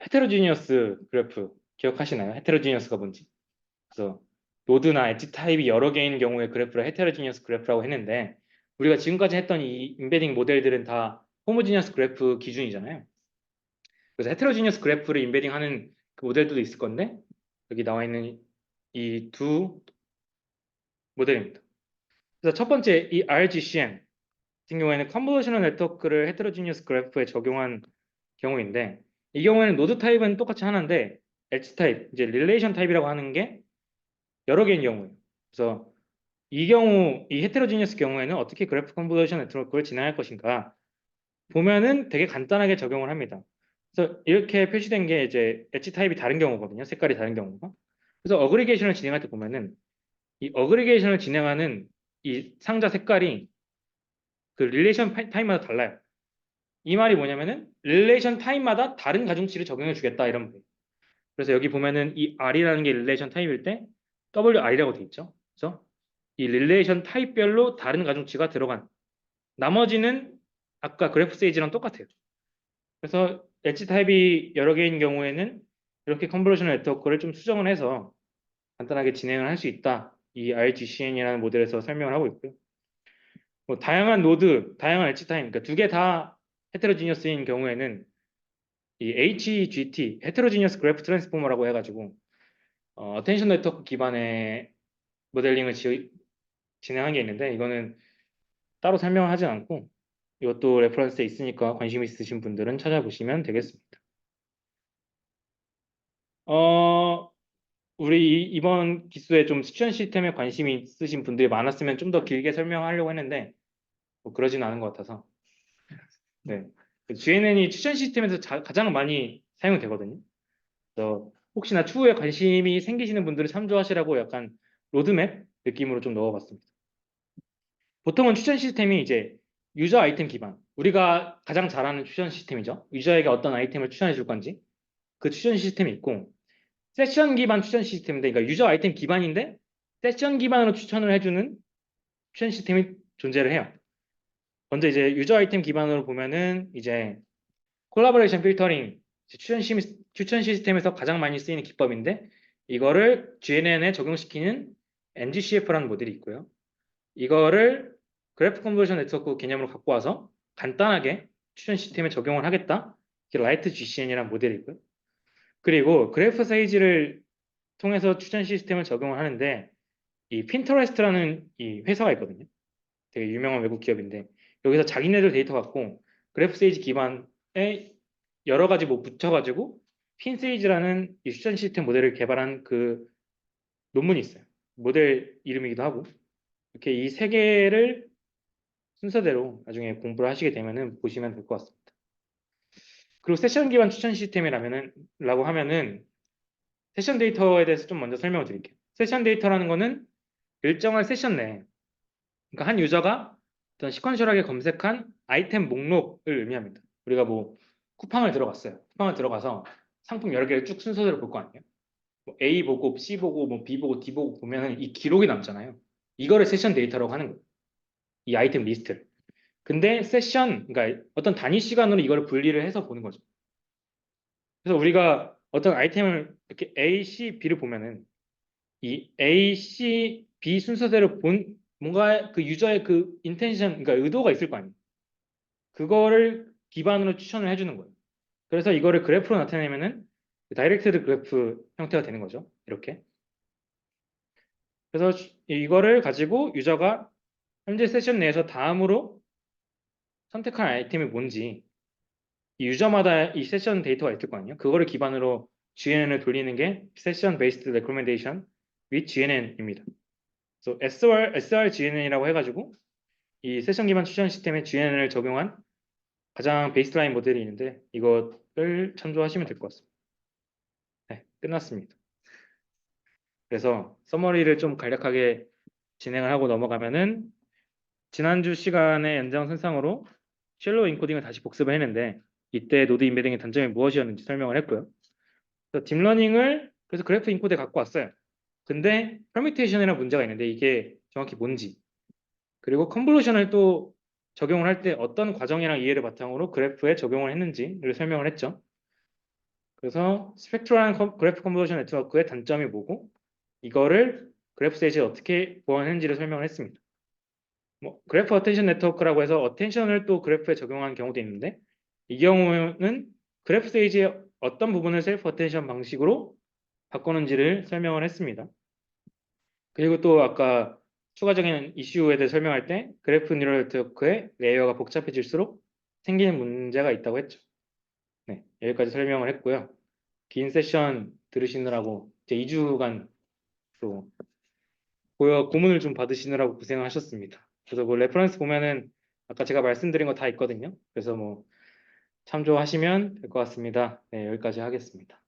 헤테로지니어스 그래프 기억하시나요? 헤테로지니어스가 뭔지. 그래서 노드나 엣지 타입이 여러 개인 경우에 그래프를 헤테로지니어스 그래프라고 했는데, 우리가 지금까지 했던 이 인베딩 모델들은 다 호모지니어스 그래프 기준이잖아요. 그래서 헤테로지니어스 그래프를 인베딩하는 그 모델들도 있을 건데, 여기 나와 있는 이 두 모델입니다. 그래서 첫 번째 이 RGCM 같은 경우에는 컨볼루셔널 네트워크를 헤테로지니어스 그래프에 적용한 경우인데, 이 경우에는 노드 타입은 똑같이 하나인데 엣지 타입, 이제 릴레이션 타입이라고 하는 게 여러 개인 경우예요. 그래서 이 경우, 이 헤테로지니어스 경우에는 어떻게 그래프 컨볼루션 네트워크를 진행할 것인가 보면은 되게 간단하게 적용을 합니다. 그래서 이렇게 표시된 게 이제 엣지 타입이 다른 경우거든요. 색깔이 다른 경우가. 그래서 어그리게이션을 진행할 때 보면은 이 어그리게이션을 진행하는 이 상자 색깔이 그 릴레이션 타입마다 달라요. 이 말이 뭐냐면은 릴레이션 타입마다 다른 가중치를 적용해 주겠다 이런 거예요. 그래서 여기 보면은 이 R이라는 게 릴레이션 타입일 때 WR이라고 돼 있죠. 그래서 이 릴레이션 타입별로 다른 가중치가 들어간, 나머지는 아까 그래프 세이지랑 똑같아요. 그래서 엣지 타입이 여러 개인 경우에는 이렇게 컨볼루션 네트워크를 좀 수정을 해서 간단하게 진행을 할 수 있다. 이 RGCN이라는 모델에서 설명을 하고 있고요. 뭐 다양한 노드, 다양한 엣지 타입, 그러니까 두 개 다 헤테로지니어스인 경우에는 이 HGT, 헤테로지니어스 그래프 트랜스포머라고 해가지고 어텐션 네트워크 기반의 모델링을 진행한 게 있는데, 이거는 따로 설명을 하지 않고 이것도 레퍼런스에 있으니까 관심 있으신 분들은 찾아보시면 되겠습니다. 어, 우리 이번 기수에 좀 추천 시스템에 관심이 있으신 분들이 많았으면 좀 더 길게 설명하려고 했는데 뭐 그러진 않은 것 같아서. 네. GNN이 추천 시스템에서 가장 많이 사용이 되거든요. 그래서 혹시나 추후에 관심이 생기시는 분들은 참조하시라고 약간 로드맵 느낌으로 좀 넣어봤습니다. 보통은 추천 시스템이 이제 유저 아이템 기반, 우리가 가장 잘 아는 추천 시스템이죠. 유저에게 어떤 아이템을 추천해 줄 건지 그 추천 시스템이 있고, 세션 기반 추천 시스템인데, 그러니까 유저 아이템 기반인데 세션 기반으로 추천을 해주는 추천 시스템이 존재를 해요. 먼저 이제 유저 아이템 기반으로 보면은 이제 콜라보레이션 필터링, 추천 시스템에서 가장 많이 쓰이는 기법인데, 이거를 GNN에 적용시키는 NGCF라는 모델이 있고요. 이거를 그래프 컨버전 네트워크 개념으로 갖고 와서 간단하게 추천 시스템에 적용을 하겠다. 이게 라이트 GCN이라는 모델이 있고요. 그리고 그래프 세이지를 통해서 추천 시스템을 적용을 하는데, 이 핀터레스트라는 이 회사가 있거든요. 되게 유명한 외국 기업인데, 여기서 자기네들 데이터 갖고 그래프 세이지 기반에 여러 가지 뭐 붙여가지고 핀세이지라는 이 추천 시스템 모델을 개발한 그 논문이 있어요. 모델 이름이기도 하고. 이렇게 이 세 개를 순서대로 나중에 공부를 하시게 되면은 보시면 될 것 같습니다. 그리고 세션 기반 추천 시스템이라면은 라고 하면은 세션 데이터에 대해서 좀 먼저 설명을 드릴게요. 세션 데이터라는 거는 일정한 세션 내에, 그러니까 한 유저가 어떤 시퀀셜하게 검색한 아이템 목록을 의미합니다. 우리가 뭐 쿠팡을 들어갔어요. 쿠팡을 들어가서 상품 여러 개를 쭉 순서대로 볼 거 아니에요. 뭐 A 보고 C 보고 뭐 B 보고 D 보고 보면은 이 기록이 남잖아요. 이거를 세션 데이터라고 하는 거예요. 이 아이템 리스트를. 근데 세션, 그러니까 어떤 단위 시간으로 이걸 분리를 해서 보는 거죠. 그래서 우리가 어떤 아이템을 이렇게 A, C, B를 보면은 이 A, C, B 순서대로 본 뭔가 그 유저의 그 인텐션, 그러니까 의도가 있을 거 아니에요. 그거를 기반으로 추천을 해주는 거예요. 그래서 이거를 그래프로 나타내면은 다이렉트드 그래프 형태가 되는 거죠. 이렇게. 그래서 이거를 가지고 유저가 현재 세션 내에서 다음으로 선택할 아이템이 뭔지, 이 유저마다 이 세션 데이터가 있을 거 아니에요. 그거를 기반으로 GNN을 돌리는 게 Session Based Recommendation with GNN입니다. 그래서 SR GNN이라고 해가지고 이 세션 기반 추천 시스템에 GNN을 적용한 가장 베이스라인 모델이 있는데, 이것을 참조하시면 될 것 같습니다. 네, 끝났습니다. 그래서 서머리를 좀 간략하게 진행을 하고 넘어가면은 지난주 시간의 연장선상으로 쉘로우 인코딩을 다시 복습을 했는데 이때 노드 임베딩의 단점이 무엇이었는지 설명을 했고요. 그래서 딥러닝을 그래서 그래프 인코드에 갖고 왔어요. 근데 퍼뮤테이션이라는 문제가 있는데 이게 정확히 뭔지 그리고 컨볼루션을 또 적용을 할 때 어떤 과정이랑 이해를 바탕으로 그래프에 적용을 했는지를 설명을 했죠. 그래서 스펙트럴한 그래프 컨볼루션 네트워크의 단점이 뭐고 이거를 그래프 세이지에 어떻게 보완했는지를 설명을 했습니다. 뭐 그래프 어텐션 네트워크라고 해서 어텐션을 또 그래프에 적용하는 경우도 있는데 이 경우는 그래프 세이지의 어떤 부분을 셀프 어텐션 방식으로 바꾸는지를 설명을 했습니다. 그리고 또 아까 추가적인 이슈에 대해 설명할 때 그래프 뉴럴 네트워크의 레이어가 복잡해질수록 생기는 문제가 있다고 했죠. 네, 여기까지 설명을 했고요. 긴 세션 들으시느라고 이제 2주간 또 고문을 좀 받으시느라고 고생하셨습니다. 그래서 뭐 레퍼런스 보면은 아까 제가 말씀드린 거 다 있거든요. 그래서 뭐 참조하시면 될 것 같습니다. 네, 여기까지 하겠습니다.